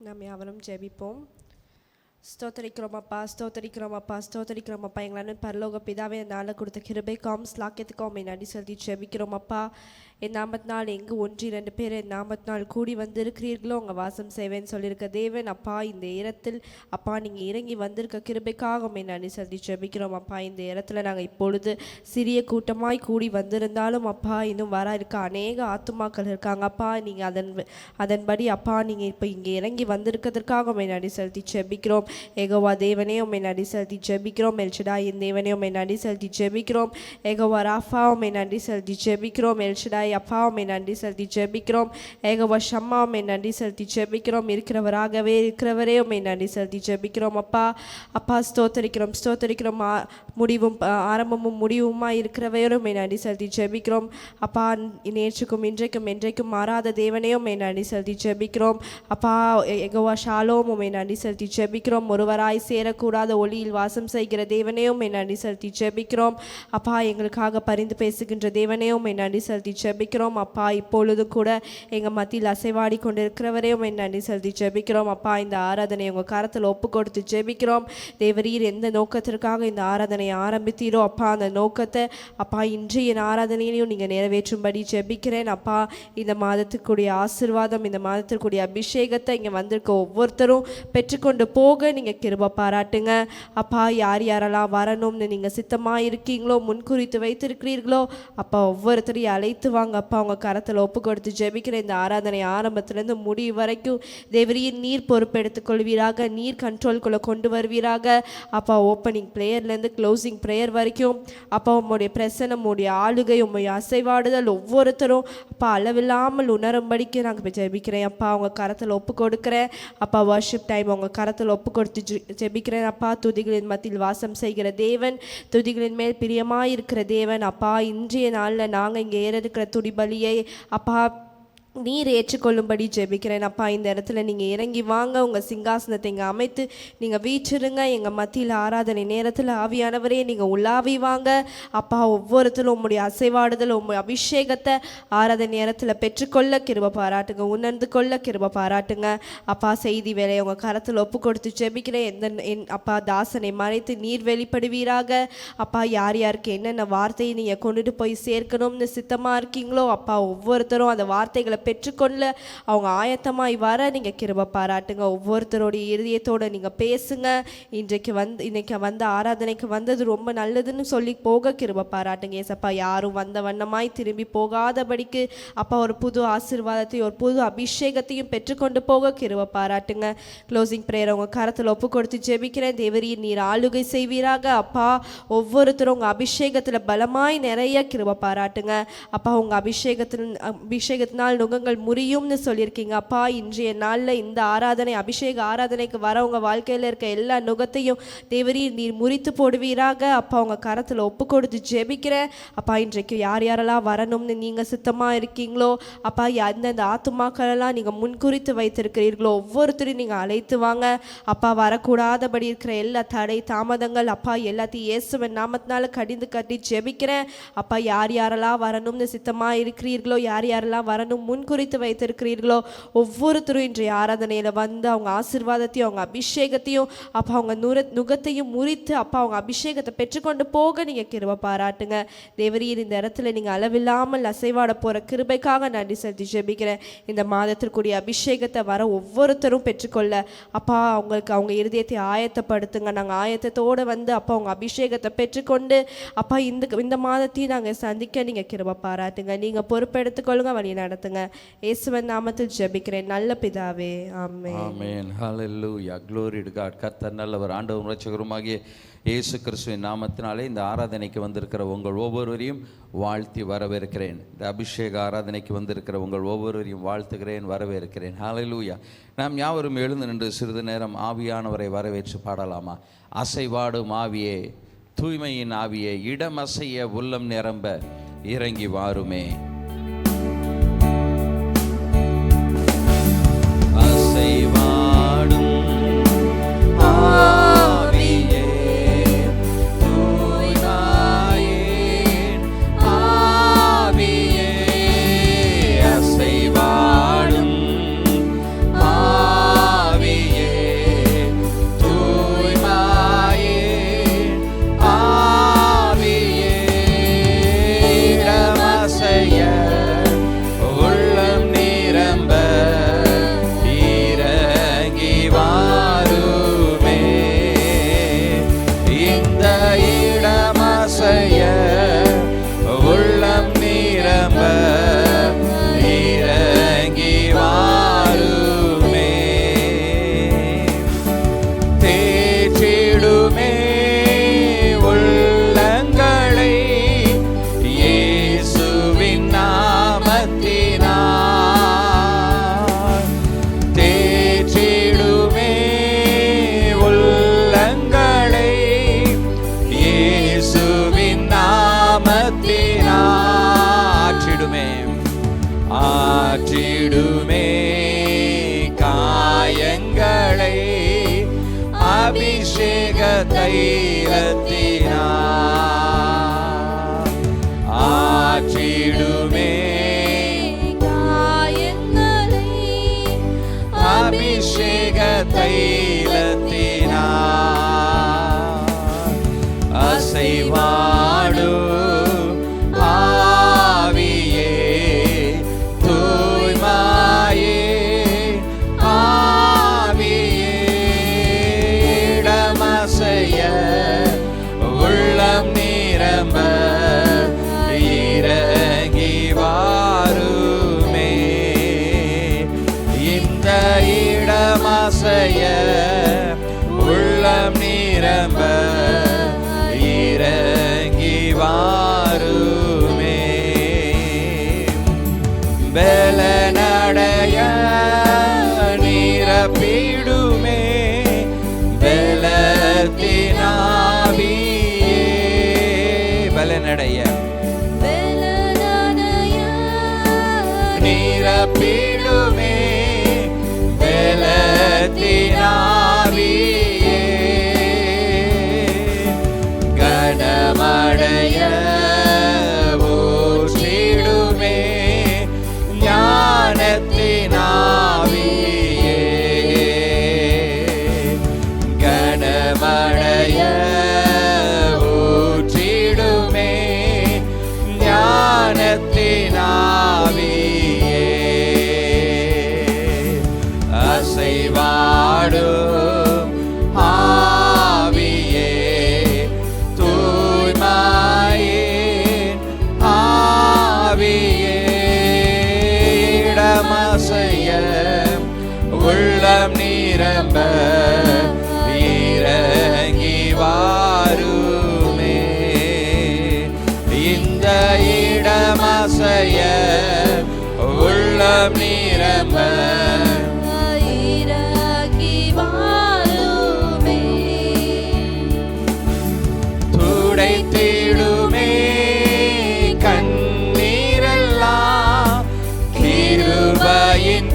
நாம் யாவரும் ஜெபிப்போம். ஸ்தோத்தரிக்கிறோம் அப்பா, ஸ்தோத்தரிக்கிறோம் அப்பா, ஸ்தோத்தரிக்கிறோம் அப்பா. எங்களான பரலோக பிதாவே, நாளை கொடுத்த கிருபைக்காம் ஸ்லாக்கியத்துக்காம் நடி செலுத்தி ஜெபிக்கிறோம் அப்பா. என் நாமத்தினால் எங்கு 1-2 பேர் என் நாமத்தினால் கூடி வந்திருக்கிறீர்களோ உங்கள் வாசம் செய்வேன்னு சொல்லியிருக்க தேவன் அப்பா. இந்த இடத்தில் அப்பா நீங்கள் இறங்கி வந்திருக்க கிருபைக்காக நடி செலுத்தி ஜெபிக்கிறோம் அப்பா. இந்த இடத்துல நாங்கள் இப்பொழுது சிறிய கூட்டமாய் கூடி வந்திருந்தாலும் அப்பா, இன்னும் வர இருக்க அநேக ஆத்துமாக்கள் இருக்காங்க அப்பா. நீங்கள் அதன்படி அப்பா நீங்கள் இப்போ இங்கே இறங்கி வந்திருக்கிறதுக்காக நடி செலுத்தி ஜெபிக்கிறோம். ஏகோவா தேவனே உம்மை நடி செலுத்தி ஜெபிக்கிறோம். எல்ஷடாய் தேவனே உம்மை நடி செலுத்தி ஜெபிக்கிறோம். ஏகோவா ராஃபா உம்மை நடி செலுத்தி ஜெபிக்கிறோம். எல்ஷடாய் அப்பா உம்மை நன்றி செலுத்தி ஜெபிக்கிறோம். ஏகோவா ஷம்மா உம்மை நன்றி செலுத்தி ஜெபிக்கிறோம். இருக்கிறவராகவே இருக்கிறவரே உம்மை நன்றி செலுத்தி ஜெபிக்கிறோம் அப்பா. அப்பா ஸ்தோத்தரிக்கிறோம், ஸ்தோத்தரிக்கிறோம். முடிவும் ஆரம்பமும் முடிவுமா இருக்கிறவரையும் உம்மை நன்றி செலுத்தி ஜெபிக்கிறோம் அப்பா. நேற்றுக்கும் இன்றைக்கும் என்றைக்கும் மாறாத தேவனே உம்மை நன்றி செலுத்தி ஜெபிக்கிறோம் அப்பா. ஏகோவா ஷாலோம் உம்மை நன்றி செலுத்தி ஜெபிக்கிறோம். ஒருவராய் சேரக்கூடாத ஒளியில் வாசம் செய்கிற தேவனே உம்மை நன்றி செலுத்தி ஜெபிக்கிறோம் அப்பா. எங்களுக்காக பரிந்து பேசுகின்ற தேவனே உம்மை நன்றி செலுத்தி ஜெபிக்கிறோம் அப்பா. இப்பொழுது கூட எங்கள் மத்தியில் அசைவாடி கொண்டிருக்கிறவரே உம்மை நன்றி செலுத்தி ஜெபிக்கிறோம் அப்பா. இந்த ஆராதனை உங்கள் கரத்தில் ஒப்பு கொடுத்து ஜெபிக்கிறோம். தேவரீர் எந்த நோக்கத்திற்காக இந்த ஆராதனை ஆரம்பித்தீரோ அப்பா, அந்த நோக்கத்தை அப்பா இன்றைய ஆராதனையிலையும் நீங்கள் நிறைவேற்றும்படி ஜெபிக்கிறேன் அப்பா. இந்த மாதத்திற்குரிய ஆசீர்வாதம், இந்த மாதத்திற்குரிய அபிஷேகத்தை இங்கே வந்திருக்க ஒவ்வொருத்தரும் பெற்றுக்கொண்டு போக நீங்கள் கிருபை பாராட்டுங்க அப்பா. யார் யாரெல்லாம் வரணும்னு நீங்கள் சித்தமாக இருக்கீங்களோ, முன்குறித்து வைத்திருக்கிறீர்களோ அப்பா, ஒவ்வொருத்தரையும் அழைத்து வாங்க அப்பா. உங்கள் கரத்தில் ஒப்பு கொடுத்து ஜெபிக்கிற இந்த ஆராதனை ஆரம்பத்திலேருந்து முடிவு வரைக்கும் தேவரீர் நீர் பொறுப்பெடுத்துக் கொள்வீராக, நீர் கண்ட்ரோல்குள்ளே கொண்டு வருவீராக அப்பா. ஓப்பனிங் ப்ரேயர்லேருந்து க்ளோசிங் ப்ரேயர் வரைக்கும் அப்பா உம்முடைய பிரசனம், உம்முடைய ஆளுகை, உம்முடைய அசைவாடுதல் ஒவ்வொருத்தரும் அப்பா அளவில்லாமல் உணரும்படிக்கு நாங்கள் ஜெபிக்கிறேன் அப்பா. உங்கள் கரத்தில் ஒப்பு கொடுக்குறேன் அப்பா. வர்ஷிப் டைம் உங்கள் கரத்தில் ஒப்பு கொடுத்து ஜெபிக்கிறேன் அப்பா. துதிகளின் மத்தியில் வாசம் செய்கிற தேவன், துதிகளின் மேல் பிரியமாயிருக்கிற தேவன் அப்பா. இன்றைய நாளில் நாங்கள் இங்கே ஏறெடுக்கிற துடிபலியை அப்பா நீர் ஏற்றுக்கொள்ளும்படி ஜெபிக்கிறேன் அப்பா. இந்த இடத்துல நீங்கள் இறங்கி வாங்க, உங்கள் சிங்காசனத்தை இங்கே அமைத்து நீங்கள் வீற்றிருங்க. எங்கள் மத்தியில் ஆராதனை நேரத்தில் ஆவியானவரே நீங்கள் உலாவி வாங்க அப்பா. ஒவ்வொருத்தரும் உம்முடைய அசைவாடுதல், உம்முடைய அபிஷேகத்தை ஆராதனை நேரத்தில் பெற்றுக்கொள்ள கிருபை பாராட்டுங்க, உணர்ந்து கொள்ள கிருபை பாராட்டுங்க அப்பா. செய்தி வேலையை உங்கள் கரத்தில் ஒப்பு கொடுத்து ஜெபிக்கிறேன். அப்பா தாசனை மறைத்து நீர் வெளிப்படுவீராக அப்பா. யார் யாருக்கு என்னென்ன வார்த்தையை நீங்கள் கொண்டுட்டு போய் சேர்க்கணும்னு சித்தமாக இருக்கீங்களோ அப்பா, ஒவ்வொருத்தரும் அந்த வார்த்தைகளை பெற்றுக்கொள்ள அவங்க ஆயத்தமாய் வர நீங்கள் கிருபை பாராட்டுங்க. ஒவ்வொருத்தருடைய இருதயத்தோடு நீங்கள் பேசுங்க. இன்னைக்கு வந்த ஆராதனைக்கு வந்தது ரொம்ப நல்லதுன்னு சொல்லி போக கிருபை பாராட்டுங்க ஏசப்பா. யாரும் வந்த வண்ணமாய் திரும்பி போகாதபடிக்கு அப்பா ஒரு புது ஆசீர்வாதத்தையும் ஒரு புது அபிஷேகத்தையும் பெற்றுக்கொண்டு போக கிருபை பாராட்டுங்க. க்ளோசிங் ப்ரேயர் உங்கள் கரத்தில் ஒப்பு கொடுத்து ஜெபிக்கிறேன். தேவரீர் நீர் ஆளுகை செய்வீராக அப்பா. ஒவ்வொருத்தரும் உங்கள் அபிஷேகத்தில் பலமாய் நிறைய கிருபை பாராட்டுங்க அப்பா. உங்கள் அபிஷேகத்தினால் நுகங்கள் முறியும்னு சொல்லியிருக்கீங்க அப்பா. இன்றைய நாளில் இந்த ஆராதனை, அபிஷேக ஆராதனைக்கு வர உங்கள் வாழ்க்கையில் இருக்க எல்லா நுகத்தையும் தேவரீர் நீர் முறித்து போடுவீராக அப்பா. உங்கள் கரத்தில் ஒப்பு கொடுத்து ஜெபிக்கிறேன் அப்பா. இன்றைக்கு யார் யாரெல்லாம் வரணும்னு நீங்கள் சுத்தமாக இருக்கீங்களோ அப்பா, அந்தந்த ஆத்துமாக்களெல்லாம் நீங்கள் முன்குறித்து வைத்திருக்கிறீர்களோ ஒவ்வொருத்தரையும் நீங்கள் அழைத்து வாங்க அப்பா. வரக்கூடாதபடி இருக்கிற எல்லா தடை தாமதங்கள் அப்பா எல்லாத்தையும் இயேசுவின் நாமத்தினால கடிந்து கட்டி ஜெபிக்கிறேன் அப்பா. யார் யாரெல்லாம் வரணும்னு சித்தமாக இருக்கிறீர்களோ, யார் யாரெல்லாம் வரணும் முன்குறித்து வைத்திருக்கிறீர்களோ ஒவ்வொருத்தரும் இன்றைய ஆராதனையில் வந்து அவங்க ஆசீர்வாதத்தையும் அவங்க அபிஷேகத்தையும் அப்பா அவங்க நுகத்தையும் முறித்து அப்பா அவங்க அபிஷேகத்தை பெற்றுக்கொண்டு போக நீங்கள் கிருபை பாராட்டுங்க தேவரீர். இந்த இடத்துல நீங்கள் அளவில்லாமல் அசைவாட போகிற கிருபைக்காக நன்றி செலுத்தி ஜெபிக்கிறேன். இந்த மாதத்திற்குரிய அபிஷேகத்தை வர ஒவ்வொருத்தரும் பெற்றுக்கொள்ள அப்பா அவங்களுக்கு அவங்க இருதயத்தை ஆயத்தப்படுத்துங்க. நாங்கள் ஆயத்தத்தோடு வந்து அப்பா அவங்க அபிஷேகத்தை பெற்றுக்கொண்டு அப்பா இந்த மாதத்தையும் நாங்கள் சந்திக்க நீங்கள் கிருபை பாராட்டுங்க. நீங்கள் பொறுப்பெடுத்துக்கொள்ளுங்க, வழி நடத்துங்க. இயேசுவின் நாமத்தில் ஜெபிக்கிறேன் நல்ல பிதாவே, ஆமென். ஆமென். ஹல்லேலூயா. glory to God. கர்த்தர் நல்லவர். ஆண்டவரும் இரட்சகருமாகிய இயேசு கிறிஸ்துவின் நாமத்தினாலே இந்த ஆராதனைக்கு வந்திருக்கிற உங்கள் ஒவ்வொருவரையும் வாழ்த்தி வரவேற்கிறேன். இந்த அபிஷேக ஆராதனைக்கு வந்திருக்கிற உங்கள் ஒவ்வொருவரையும் வாழ்த்துகிறேன், வரவேற்கிறேன். ஹல்லேலூயா. நாம் யாவரும் எழுந்து நின்று சிறிது நேரம் ஆவியானவரை வரவேற்று பாடலாமா? அசைவாடும் ஆவியே, தூய்மையின் ஆவியே, இடமசைய உள்ளம் நிரம்ப இறங்கி வாருமே. அசைவாடும் ஆவியே, தூய்மையின் ஆவியே, அசைவாடும் ஆவியே, தைலத்தினால் ஆற்றிடுமே காயங்களை அபிஷேக தைலத்தினால் அசைவாடு ஆவியே தூய்மாயே ஆவியே இடமசைய உள்ளம் நிரம்ப இறங்கி வாருமே இந்த இடமசைய உள்ளம் நிரம்ப இறங்கி வாருமே பலனடைய நிரப்பிடுமே பலத்தினாவியே பலனடைய நிரப்பிடுமே பலத்தினாவியே கனமடைய ஊற்றிடுமே ஞானத்தினாவியே கனமடைய ஊற்றிடுமே ஞானத்தினாவியே அசைவாடும் ஆவியே தூய்மாயே ஆவியே இடமசைய உள்ளம் நிரம்ப இறங்கி வாருமே இந்த இடமசைய உள்ளம் நிரம்ப இறங்கி வாருமே துடைத்திடுமே கண்ணீரெல்லாம் கிருபையின்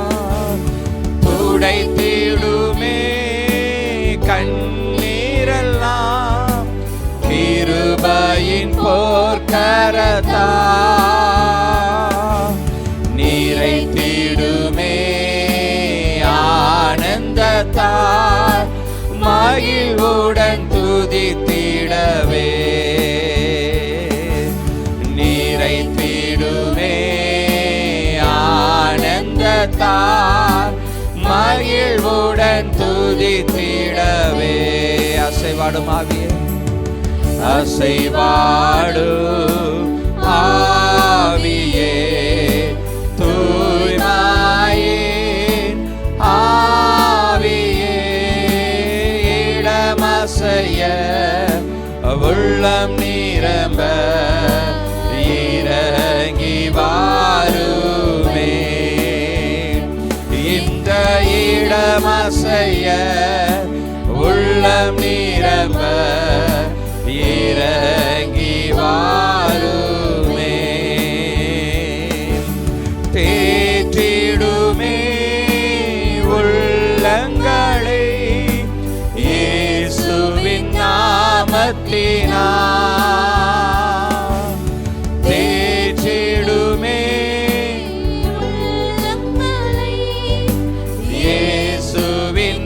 போர்க்கரத்தால் துடைத்திடுமே கண்ணீரெல்லாம் கிருபையின் போர்க்கரத்தால் நிறைத்திடுமே ஆனந்தத்தால் மகிழ்வுடன் துதித்திடவே நிறைத்திடுமே ஆனந்தத்தால் மகிழ்வுடன் துதித்திடவே அசைவாடும் ஆவியே அசைவாடு ஆவியே தூய்மாயே ஆவியே இடமசைய உள்ளம் நிரம்ப இறங்கி வாருமே இந்த இடமசைய உள்ளம் நிரம்ப இறங்கி வாருமே தேற்றிடுமே உள்ளங்களை இயேசுவின் நாமத்தினால் தேற்றிடுமே இயேசுவின்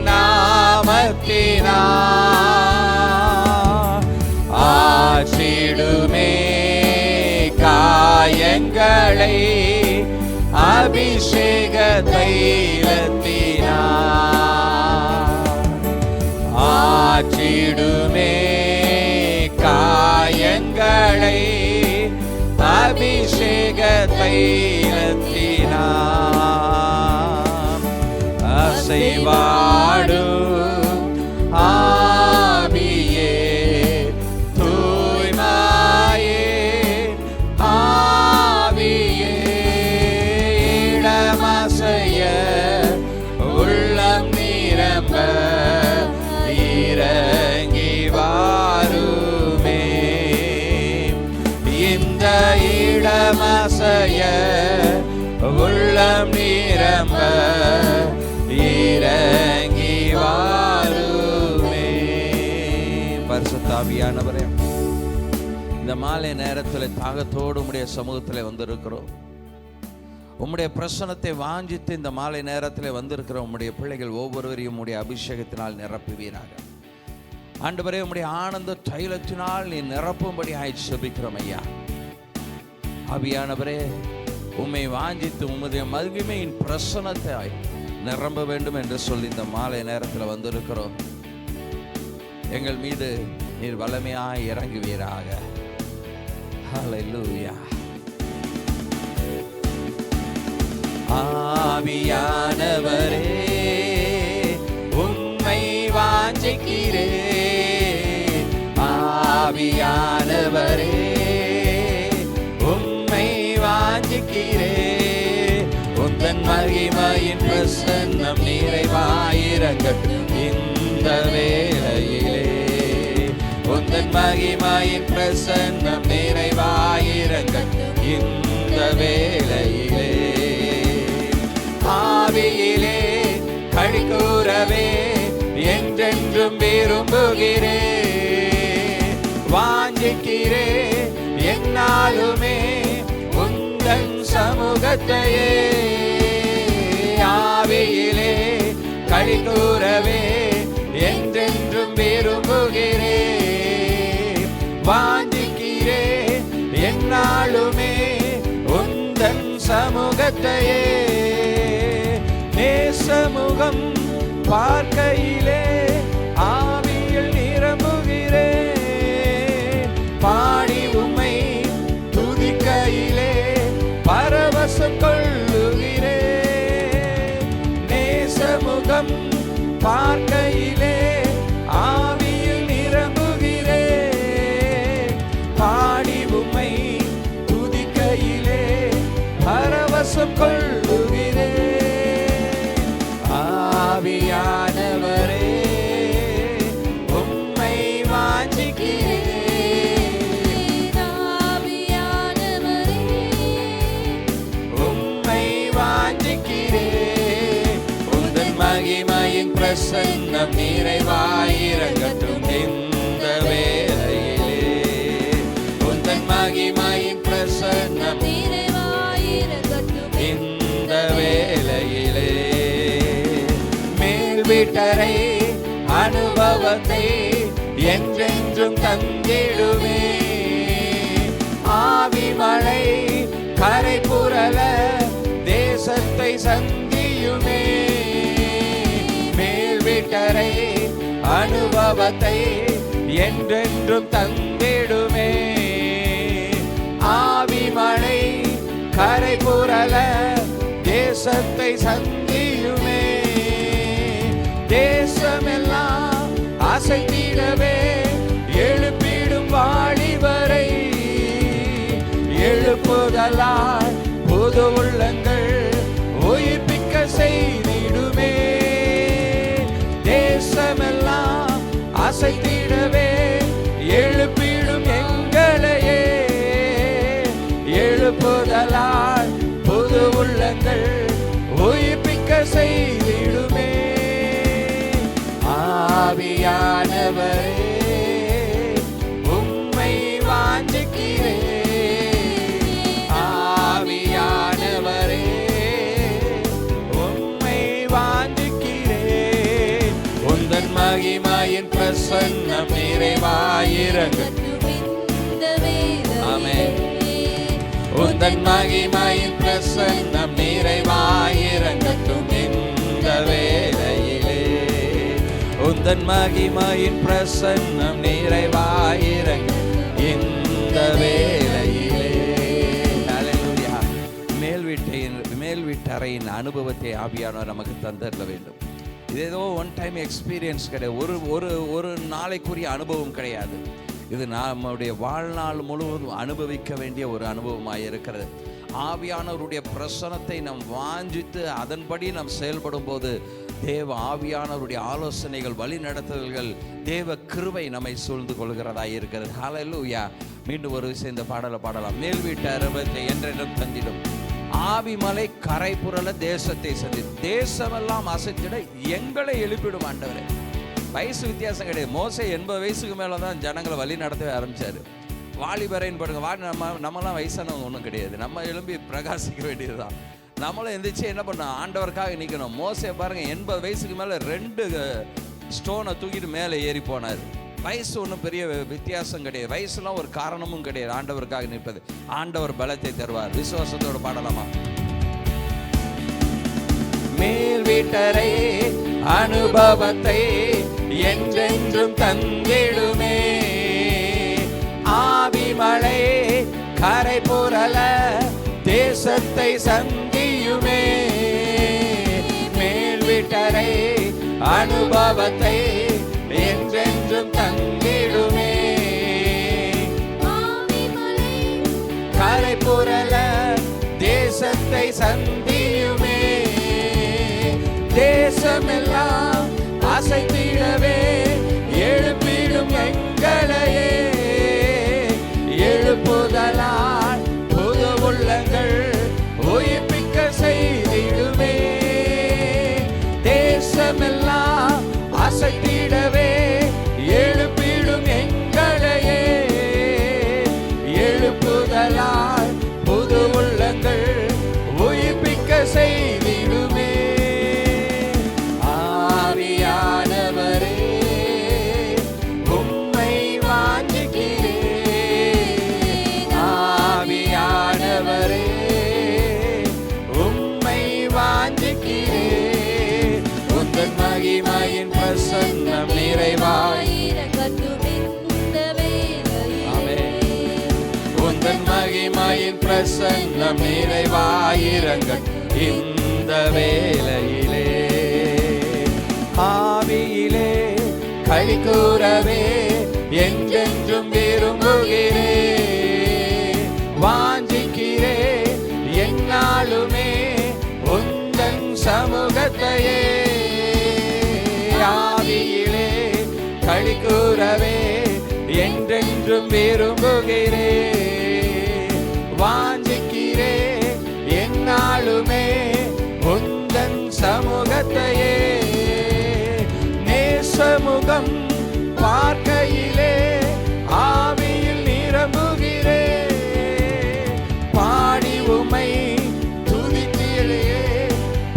நாமத்தினால் ஆற்றிடுமே காயங்களை அபிஷேக தைலத்தினால் ஆற்றிடுமே காயங்களை அபிஷேக தைலத்தினால் அசைவாடு ஆவியே தூய்மாயே ஆவியே இடமசைய உள்ளம் நிரம்ப இறங்கி வாருமே இந்த இடமசைய உள்ளம் நிரம்ப இறங்கி ஆவியானவரே, இந்த மாலை நேரத்தில் தாகத்தோடு உம்முடைய சமூகத்தில் வந்திருக்கிறோம். உம்முடைய பிரசன்னத்தை வாஞ்சித்து இந்த மாலை நேரத்தில் வந்திருக்கிற உம்முடைய பிள்ளைகள் ஒவ்வொருவரையும் உம்முடைய அபிஷேகத்தினால் நிரப்புவீராக. ஆண்டவரே, உம்முடைய ஆனந்த தைலத்தினால் நீ நிரப்பும்படி ஜெபிக்கிறோம் ஐயா. ஆவியானவரே, உம்மை வாஞ்சித்து உம்முடைய மகிமையின் பிரசன்னத்தை நிரம்ப வேண்டும் என்று சொல்லி இந்த மாலை நேரத்தில் வந்திருக்கிறோம். எங்கள் மீது நீர் வல்லமையாய் இறங்குவீராக. ஹல்லேலூயா. ஆவியானவரே, உம்மை வாஞ்சிக்கிறேன். ஆவியானவரே, உம்மை வாஞ்சிக்கிறேன். உந்தன் மகிமையின் பிரசன்னம் நிறைவாயிரங்கட்டும் இந்த வேளையிலே. உந்தன் மகிமையின் பிரசன்னம் நிறைவாயிரங்கட்டும் இந்த வேளையிலே. ஆவியிலே களிகூரவே என்றென்றும் விரும்புகிறேன். வாஞ்சிக்கிறேன் என்னாலுமே உந்தன் சமூகத்தையே. ஆவியிலே களிகூரவே என்றென்றும் விரும்புகிறேன். வாஞ்சிக்கிறேன் என்னாலுமே உந்தன் சமூகத்தையே. நேசமுகம் பார்க்கையிலே ஆவியில் நிரம்புகிறேன். பாடி உம்மை துதிக்கையிலே பரவசம் கொள்ளுகிறேன். நேசமுகம் பார்க்கையிலே ஆவியில் நிரம்புகிறேன். பாடி உம்மை துதிக்கையிலே பரவசம் கொள்ளுகிறேன். ஆவியானவரே, உம்மை வாஞ்சிக்கிறேன். ஆவியானவரே, உம்மை வாஞ்சிக்கிறேன். உந்தன் மகிமையின் பிரசன்னம் நிறைவாயிரங்கட்டும் இந்த வேளையிலே. உந்தன் மகிமையின் பிரசன்னம் நிறைவாயிரங்கட்டும் இந்த வேளையிலே. வீட்டரை அனுபவத்தை என்றென்றும் தந்திடுமே. ஆவி மழை கரை புரள தேசத்தை சந்தியுமே. மேல் வீட்டரை அனுபவத்தை என்றென்றும் தந்திடுமே. ஆவி மழை கரை புரள தேசத்தை சந்தியுமே. தேசமெல்லாம் அசைத்திடவே எழுப்பிடும் வாலிபரை. எழுப்புதலால் புது உள்ளங்கள் உயிர்ப்பிக்க செய்திடுமே. தேசமெல்லாம் அசைத்திடவே எழுப்பிடும் எங்களையே. எழுப்புதலால் புது உள்ளங்கள் உயிர்ப்பிக்க செய்திடுமே. ஆவியானவரே, உம்மை வாஞ்சிக்கிறேன். ஆவியானவரே, உம்மை வாஞ்சிக்கிறேன். உந்தன் மகிமையின் பிரசன்னம் நிறைவாயிரங்கட்டும் இந்த வேளையிலே. ஆமென். உந்தன் மகிமையின் பிரசன்னம் நிறைவாயிரங்கட்டும் இந்த வேளையிலே. உந்தன் மகிமையின் பிரசன்னம் நிறைவாயிரங்கட்டும் இந்த வேளையிலே. ஹல்லேலூயா. மேல் வீட்டறையின் அனுபவத்தை ஆவியானவர் நமக்கு தந்தரல வேண்டும். இது ஏதோ ஒன் டைம் எக்ஸ்பீரியன்ஸ் கிடையாது. ஒரு நாளைக்குரிய அனுபவம் கிடையாது. இது நம்முடைய வாழ்நாள் முழுவதும் அனுபவிக்க வேண்டிய ஒரு அனுபவமாக இருக்கிறது. ஆவியானவருடைய பிரசன்னத்தை நாம் வாஞ்சித்து அதன்படி நாம் செயல்படும் போது தேவ ஆவியானவருடைய ஆலோசனைகள், வழி நடத்துதல்கள், தேவ கிருபை நம்மை சூழ்ந்து கொள்கிறதாய் இருக்கிறது. ஹல்லேலூயா. மீண்டும் ஒரு விஷயம் இந்த பாடலை பாடலாம். மேல் வீட்டு அனுபவத்தை என்றென்றும் தந்திடும். ஆவிமலை கரை புரள தேசத்தை சந்தி. தேசமெல்லாம் அசைத்திட எங்களை எழுப்பிடும் ஆண்டவரே. வயசு வித்தியாசம் கிடையாது. மோசே 80 வயசுக்கு மேலே தான் ஜனங்களை வழி நடத்தவே ஆரம்பித்தார். வாலிபரைன்னு பாருங்க, நம்மலாம் வயசானவங்க ஒன்றும் கிடையாது. நம்ம எழும்பி பிரகாசிக்க வேண்டியது தான். நம்மளும் எந்திரிச்சு என்ன பண்ணோம், ஆண்டவருக்காக நிற்கணும். மோசே பாருங்கள் 80 வயசுக்கு மேலே 2 ஸ்டோனை தூக்கிட்டு மேலே ஏறி போனார். வயசு ஒன்றும் பெரிய வித்தியாசம் கிடையாது. வயசுலாம் ஒரு காரணமும் கிடையாது ஆண்டவருக்காக நிற்பது. ஆண்டவர் பலத்தை தருவார். விசுவாசத்தோடு பாடலாமா? மேல் வீட்டரை அனுபவத்தை என்றென்றும் தந்திடுமே, ஆவிமழை கரை புரள தேசத்தை சந்தியுமே. மேல் வீட்டரை அனுபவத்தை என்றென்றும் தந்திடுமே, கரை புரள தேசத்தை சந்தியுமே. தேசமெல்லாம் அசைத்திடவே எழுப்பிடும் எங்களையே, எழுப்புதலால் புது உள்ளங்கள் உயிர்ப்பிக்க செய்திடுமே. தேசமெல்லாம் அசைத்திடவே எழுப்பிடும் எங்களையே, எழுப்புதலால் புது உள்ளங்கள் உயிர்ப்பிக்க செய்திடுமே. மகிமையின் பிரசன்னம் நிறைவாயிரங்கட்டும் இந்த வேளையிலே, உந்தன் மகிமையின் பிரசன்னம் நிறைவாயிரங்கட்டும் இந்த வேளையிலே. ஆவியிலே களி கூறவே என்றென்றும் விரும்புகிறே, வாஞ்சிக்கிறே என்னாலுமே உந்தன் சமூகத்தையே. ஆவியிலே களி கூறவே என்றென்றும் விரும்புகிறே, வாஞ்சிக்கிறே என்னாலுமே உந்தன் சமூகத்தையே. நேசமுகம் பார்க்கையிலே ஆவியில் நிரம்புகிறே, பாடி உமை துதித்திலே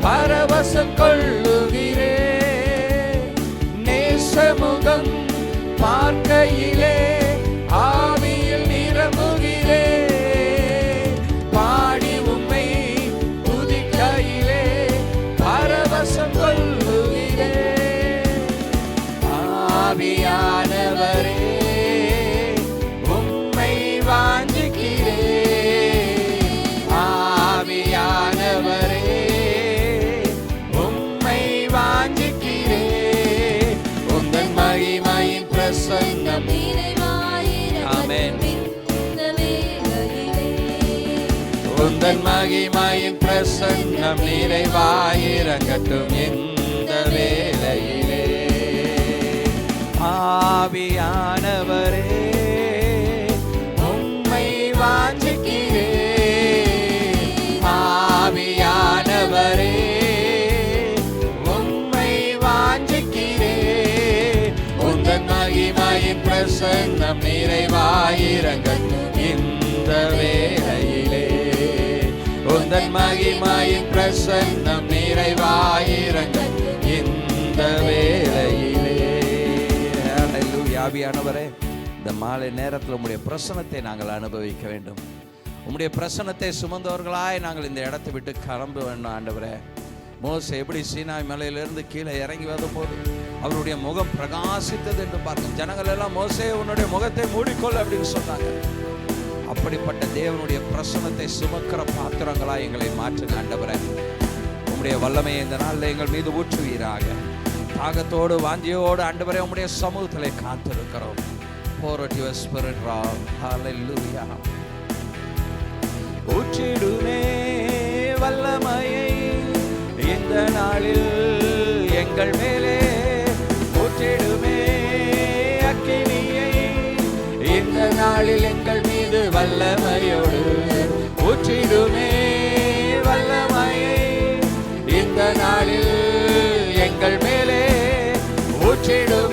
பரவசம் கொள்ளுகிறே. நேசமுகம் பார்க்கையிலே ஆவியில் நிரம்புகிறே, பாடி உம்மை துதிக்கையிலே பரவசம் கொள்ளுகிறே. ஆவியானவரே உம்மை வாஞ்சிக்கிறே, ஆவியானவரே உம்மை வாஞ்சிக்கிறே. உந்தன் மகிமையின் பிரசன்னம் நிறைவாயிரங்கட்டும் இந்த வேளையிலே, உந்தன் மகிமையின் பிரசன்னம் நிறைவாயிரங்கட்டும் இந்த வேளையிலே. ஆவியானவரே உம்மை வாஞ்சிக்கிறே, ஆவியானவரே உம்மை வாஞ்சிக்கிறே. உந்தன் மகிமையின் பிரசன்னம் நிறைவாயிரங்கட்டும் இந்த வேளையிலே, உந்தன் மகிமையின் பிரசன்னம் நிறைவாயிரங்கட்டும் இந்த வேளையிலே. ஹல்லேலூயா. ஆவியானவரே, இந்த மாலை நேரத்தில் உம்முடைய பிரசன்னத்தை நாங்கள் அனுபவிக்க வேண்டும். உம்முடைய பிரசன்னத்தை சுமந்தவர்களாய் நாங்கள் இந்த இடத்தை விட்டு கிளம்ப வேண்டும் ஆண்டவரே. மோசே எப்படி சீனாய் மலையிலிருந்து கீழே இறங்கி வரும்போது அவருடைய முகம் பிரகாசித்தது என்று பார்க்கும். ஜனங்கள் எல்லாம் மோசே உன்னுடைய முகத்தை மூடிக்கொள் அப்படின்னு சொன்னாங்க. அப்படிப்பட்ட தேவனுடைய பிரசன்னத்தை சுமக்கிற பாத்திரங்களாய் எங்களை மாற்றுங்க ஆண்டவரே. உம்முடைய வல்லமையை இந்த நாளில் எங்கள் மீது ஊற்றுவீராக. தாகத்தோடு வாஞ்சியோடு ஆண்டவரே உம்முடைய சமூகத்திலே காத்திருக்கிறோம். Pour out your spirit, Lord. Hallelujah. ஊற்றிடுமே வல்லமையை இந்த நாளில் எங்கள் மேலே, ஊற்றிடுமே அக்கினியை இந்த நாளில் எங்கள் மீது வல்லமையோடு, ஊற்றிடுமே வல்லமையை இந்த நாளில் எங்கள் மேலே, ஊற்றிடுமே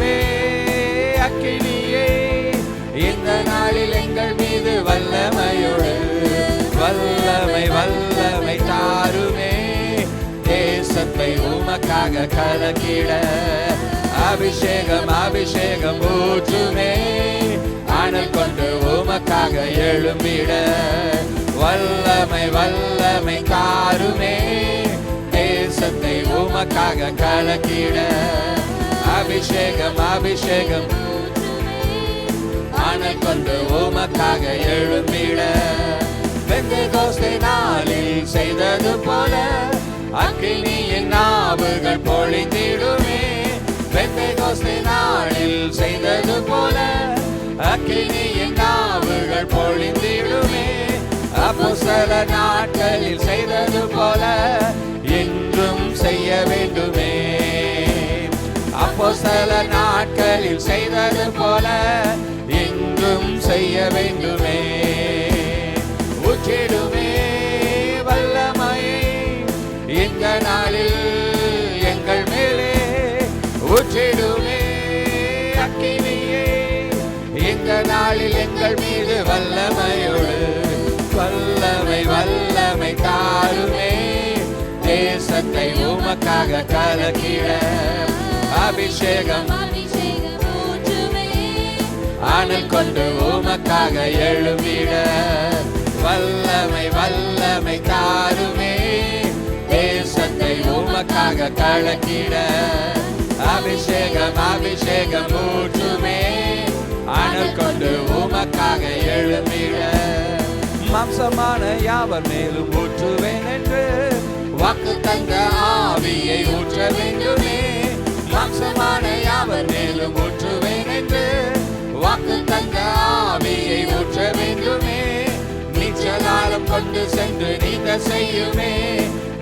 தேசத்தை உமக்காக கலக்கிட அபிஷேகம் அபிஷேகம் ஊற்றுமே அனல் கொண்டு உமக்காக எழும்பிட வல்லமை வல்லமை தாருமே தேசத்தை உமக்காக கலக்கிட அபிஷேகம் அபிஷேகம் அனல் கொண்டு உமக்காக எழும்பிட பெந்தெகோஸ்தே நாளில் செய்தது போல அக்கினியின் நாவுகள் பொழிந்திடுமே பெந்தெகோஸ்தே நாளில் செய்தது போல அக்கினியின் நாவுகள் பொழிந்திடுமே அப்போஸ்தலர் நாட்களில் செய்தது போல இன்றும் செய்ய வேண்டுமே அப்போஸ்தலர் நாட்களில் செய்தது போல இன்றும் செய்ய வேண்டுமே ஊற்றிடுமே வல்லமையை இந்த நாளில் எங்கள் மேலே ஊற்றிடுமே அக்கினியை இந்த நாளில் எங்கள் மீது வல்லமையோடு வல்லமை வல்லமை தாருமே தேசத்தை உமக்காக கலக்கிட அபிஷேகம் அனல் கொண்டு உமக்காக எழும்பிட வல்லமை வல்லமை தாருமே தேசத்தை உமக்காக கலக்கிட அபிஷேகம் அபிஷேகம் ஊற்றுமே அனல் கொண்டு உமக்காக எழும்பிட மாம்சமான யாவர் மேலும் ஊற்றுவேன் என்று வாக்கு தந்த ஆவியை ஊற்ற வேண்டுமே மாம்சமான யாவர் மேலும் ஊற்றுவேன் என்று வாக்கு தந்த ஆவியை ஊற்ற வேண்டுமே நீச்சலாலம் கொண்டு சென்று நீந்த செய்யுமே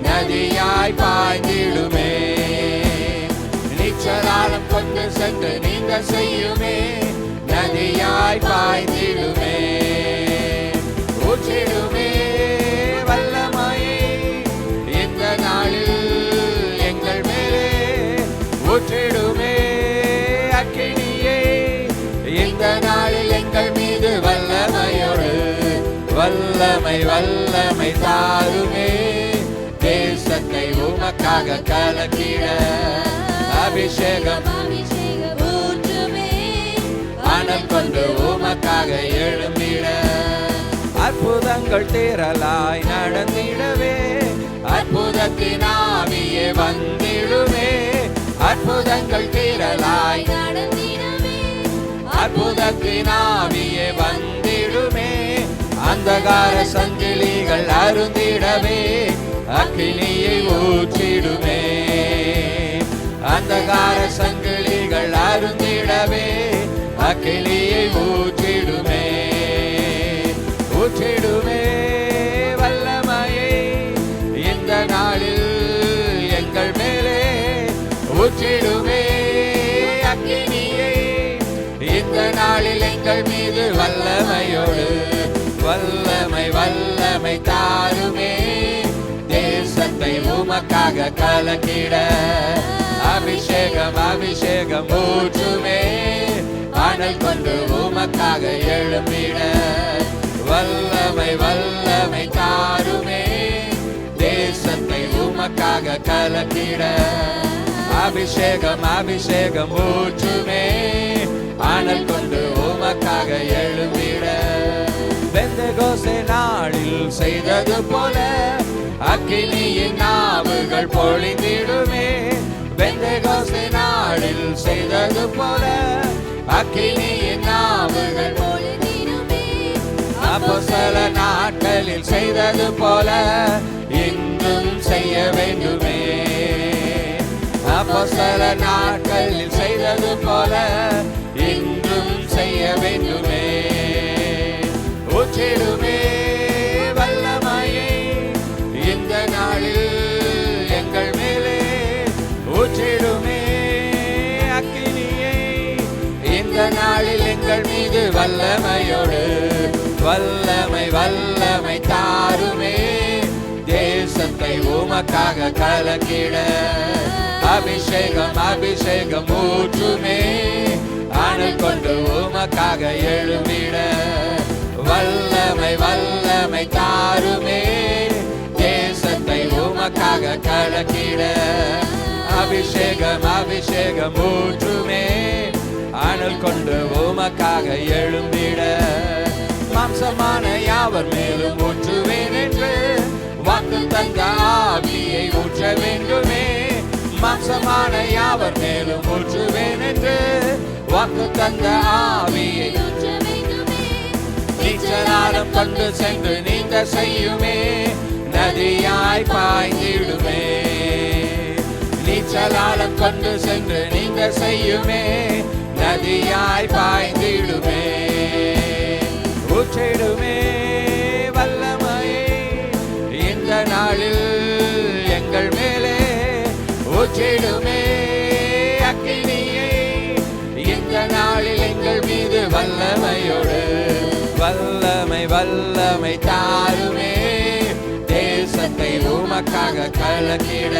நதியாய் பாய்ந்திடுமே நீச்சலாலம் கொண்டு சென்று நீந்த செய்யுமே நதியாய் பாய்ந்திடுமே ஊற்றிடுமே வல்லமையை இந்த நாளில் எங்கள் மேலே ஊற்றிடுமே அக்கினியை இந்த நாளில் எங்கள் மீது வல்லமையோடு வல்லமை வல்லமை தாருமே தேசத்தை உமக்காக கலக்கிட அபிஷேகம் அனல் கொண்டு உமக்காக எழும்பிட அற்புதங்கள் தேரலாய் நடந்திடவே அற்புதத்தின் ஆவியே வந்திடுமே அற்புதங்கள் தேரலாய் அற்புதத்தின் ஆவியே வந்திடுமே அந்தகார சங்கிலிகள் அருந்திடவே அக்கினியை ஊற்றிடுமே அந்தகார சங்கிலிகள் அருந்திடவே அக்கினியை ஊற்றிடுமே ஊற்றிடுமே வல்லமையை இந்த நாளில் எங்கள் மேலே ஊற்றிடுமே அக்கினியை இந்த நாளில் எங்கள் மீது வல்லமையோடு வல்லமை வல்லமை தாருமே தேசத்தை உமக்காக கலக்கிட அபிஷேகம் அபிஷேகம் ஊற்றுமே அனல் கொண்டு உமக்காக எழும்பிட வல்லமை வல்லமை தாருமே தேசத்தை உமக்காக கலக்கிட அபிஷேகம் அபிஷேகம் ஊற்றுமே அனல் கொண்டு உமக்காக எழும்பிட பெந்தெகோஸ்தே நாளில் செய்தது போல அக்கினியின் நாவுகள் பொழிந்திடுமே பெந்தெகோஸ்தே நாளில் செய்தது போல அக்கினியின் நாவுகள் அப்போஸ்தலர் நாட்களில் செய்தது போல இன்றும் செய்ய வேண்டுமே அப்போஸ்தலர் நாட்களில் செய்தது போல இன்றும் செய்ய வேண்டுமே ஊற்றிடுமே வல்லமையை இந்த நாளில் எங்கள் மேலே ஊற்றிடுமே அக்கினியை இந்த நாளில் எங்கள் மீது வல்லமையோடு வல்லமை வல்லமை தாருமே தேசத்தை உமக்காக கலக்கிட அபிஷேகம் அபிஷேகம் ஊற்றுமே அனல் கொண்டு உமக்காக எழும்பிட வல்லமை வல்லமை தாருமே தேசத்தை உமக்காக உமக்காக கலக்கிட அபிஷேகம் அபிஷேகம் ஊற்றுமே அனல் கொண்டு உமக்காக எழும்பிட மாம்சமான யாவர் மேலும் ஊற்றுவேன் என்று வாக்கு தந்த ஆவியை ஊற்ற வேண்டுமே மாம்சமான யாவர் மேலும் ஊற்றுவேன் என்று வாக்கு தந்த ஆவியை நீச்சலாலம் கொண்டு சென்று நீந்த செய்யுமே நதியாய் பாய்ந்திடுமே நீச்சலாலம் கொண்டு சென்று நீந்த செய்யுமே நதியாய் பாய்ந்திடுமே ஊற்றிடுமே வல்லமையே இந்த நாளில் எங்கள் மேலே ஊற்றிடுமே அக்கினியை இந்த நாளில் எங்கள் மீது வல்லமையோடு வல்லமை வல்லமை தாருமே தேசத்தை உமக்காக கலக்கிட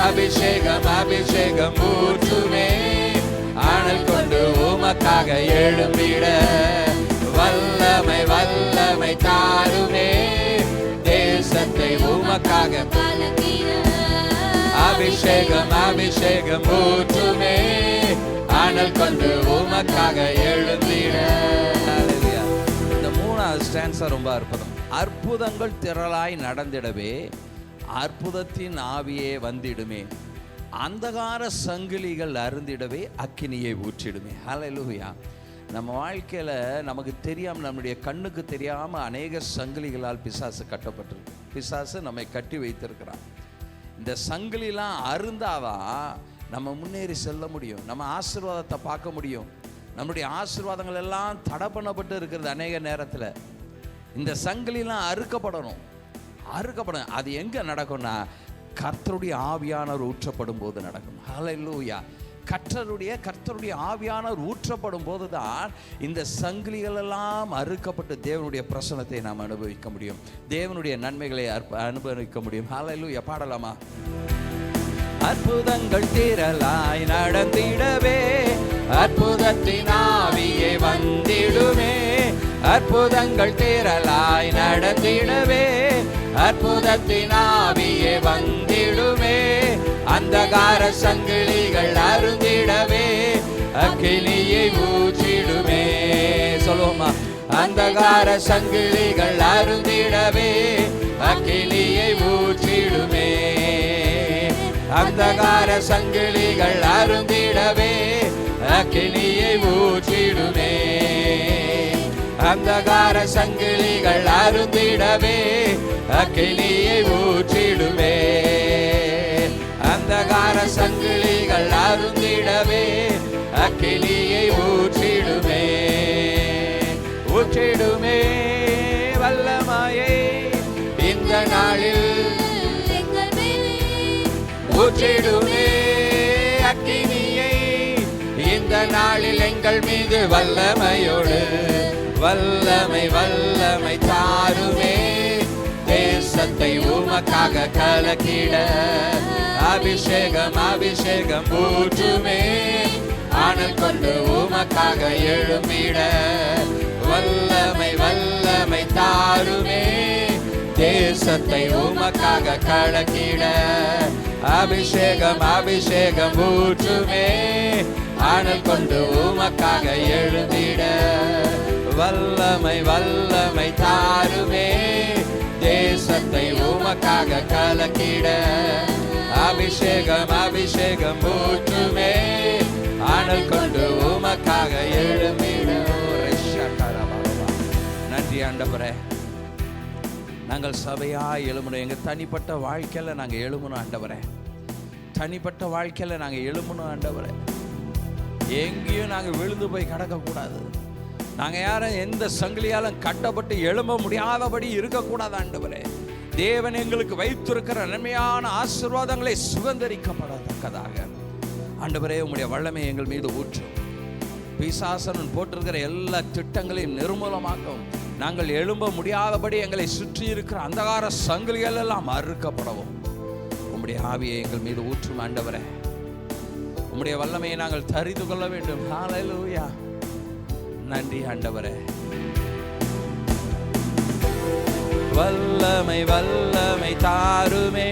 அபிஷேகம் அபிஷேகம் ஊற்றுமே அனல் கொண்டு உமக்காக எழும்பிட வல்லமை வல்லமை தாருமே தேசத்தை உமக்காக அபிஷேகம் அபிஷேகம் ஊற்றுமே அனல் கொண்டு உமக்காக எழும்பிட. இந்த மூணாவது ஸ்டான்ஸா ரொம்ப அற்புதம். அற்புதங்கள் திரளாய் நடந்திடவே அற்புதத்தின் ஆவியே வந்திடுமே அந்தகார சங்கிலிகள் அருந்திடவே அக்கினியை ஊற்றிடுமே. ஹல்லேலூயா. நம்ம வாழ்க்கையில் நமக்கு தெரியாமல் நம்முடைய கண்ணுக்கு தெரியாமல் அநேக சங்கிலிகளால் பிசாசு கட்டப்பட்டிருக்கு. பிசாசு நம்மை கட்டி வைத்திருக்கிறான். இந்த சங்கிலிலாம் அருந்தாதான் நம்ம முன்னேறி செல்ல முடியும், நம்ம ஆசீர்வாதத்தை பார்க்க முடியும். நம்முடைய ஆசீர்வாதங்கள் எல்லாம் தடை பண்ணப்பட்டு இருக்கிறது. அநேக நேரத்தில் இந்த சங்கிலிலாம் அறுக்கப்படணும். அது எங்கே நடக்கும்னா கர்த்தருடைய ஆவியானவர் ஊற்றப்படும் போது நடக்கும். ஹல்லேலூயா. கர்த்தருடைய ஆவியானவர் ஊற்றப்படும் போது தான் இந்த சங்கிலிகள் எல்லாம் அறுக்கப்பட்டு தேவனுடைய பிரசன்னத்தை நாம் அனுபவிக்க முடியும், தேவனுடைய நன்மைகளை அனுபவிக்க முடியும். ஹல்லேலூயா. பாடலாமா? அற்புதங்கள் திரளாய் நடந்திடவே அற்புதத்தின் ஆவியே வந்திடுமே அற்புதங்கள் திரளாய் நடந்திடவே அற்புதத்தின் ஆவியே வந்திடுமே அந்தகார சங்கிலிகள் அருந்திடவே அக்கினியை ஊற்றிடுமே. சொல்லுவோமா? அந்தகார சங்கிலிகள் அருந்திடவே அக்கினியை ஊற்றிடுமே அந்தகார சங்கிலிகள் அருந்திடவே அக்கினியை ஊற்றிடுமே அந்தகார சங்கிலிகள் அருந்திடவே அக்கினியை ஊற்றிடுமே அந்தகார சங்கிலிகள் அருந்திடவே அக்கினியை ஊற்றிடுமே ஊற்றிடுமே வல்லமையை இந்த நாளில் ஊற்றிடுமே அக்கினியை இந்த நாளில் எங்கள் மீது வல்லமையோடு வல்லமை வல்லமை தாருமே தேசத்தை உமக்காக கலக்கிட அபிஷேகம் அபிஷேகம் ஊற்றுமே அனல் கொண்டு உமக்காக எழும்பிட வல்லமை வல்லமை தாருமே தேசத்தை உமக்காக கலக்கிட அபிஷேகம் அபிஷேகம் ஊற்றுமே அனல் கொண்டு உமக்காக எழுந்திட வல்லமை வல்லமை தாருமே தேசத்தை உமக்காக கலக்கிட அபிஷேகம் அபிஷேகம் ஊற்றுமே அனல் கொண்டு உமக்காக எழும்பிட. நன்றி ஆண்டவரே. நாங்கள் சபையாக எழுமணும். எங்கள் தனிப்பட்ட வாழ்க்கையில் நாங்கள் எழுமணும் ஆண்டவரே. தனிப்பட்ட வாழ்க்கையில் நாங்கள் எழுமணும் ஆண்டவரே. எங்கேயும் நாங்கள் விழுந்து போய் கிடக்கக்கூடாது. நாங்கள் யாரும் எந்த சங்கிலியாலும் கட்டப்பட்டு எழும்ப முடியாதபடி இருக்கக்கூடாது ஆண்டவரே. தேவன் எங்களுக்கு வைத்திருக்கிற நன்மையான ஆசீர்வாதங்களை சுதந்திரிக்கப்படத்தக்கதாக ஆண்டவரே உம்முடைய வல்லமை எங்கள் மீது ஊற்றும். பிசாசன் போட்டிருக்கிற எல்லா திட்டங்களையும் நிர்மூலமாக்கும். நாங்கள் எழும்ப முடியாதபடி எங்களை சுற்றி இருக்கிற அந்தகார சங்கிலிகள் எல்லாம் அறுக்கப்படவும் உம்முடைய ஆவியை எங்கள் மீது ஊற்றும் ஆண்டவரே. உம்முடைய வல்லமையை நாங்கள் தெரிந்து கொள்ள வேண்டும். வல்லமை வல்லமை தாருமே,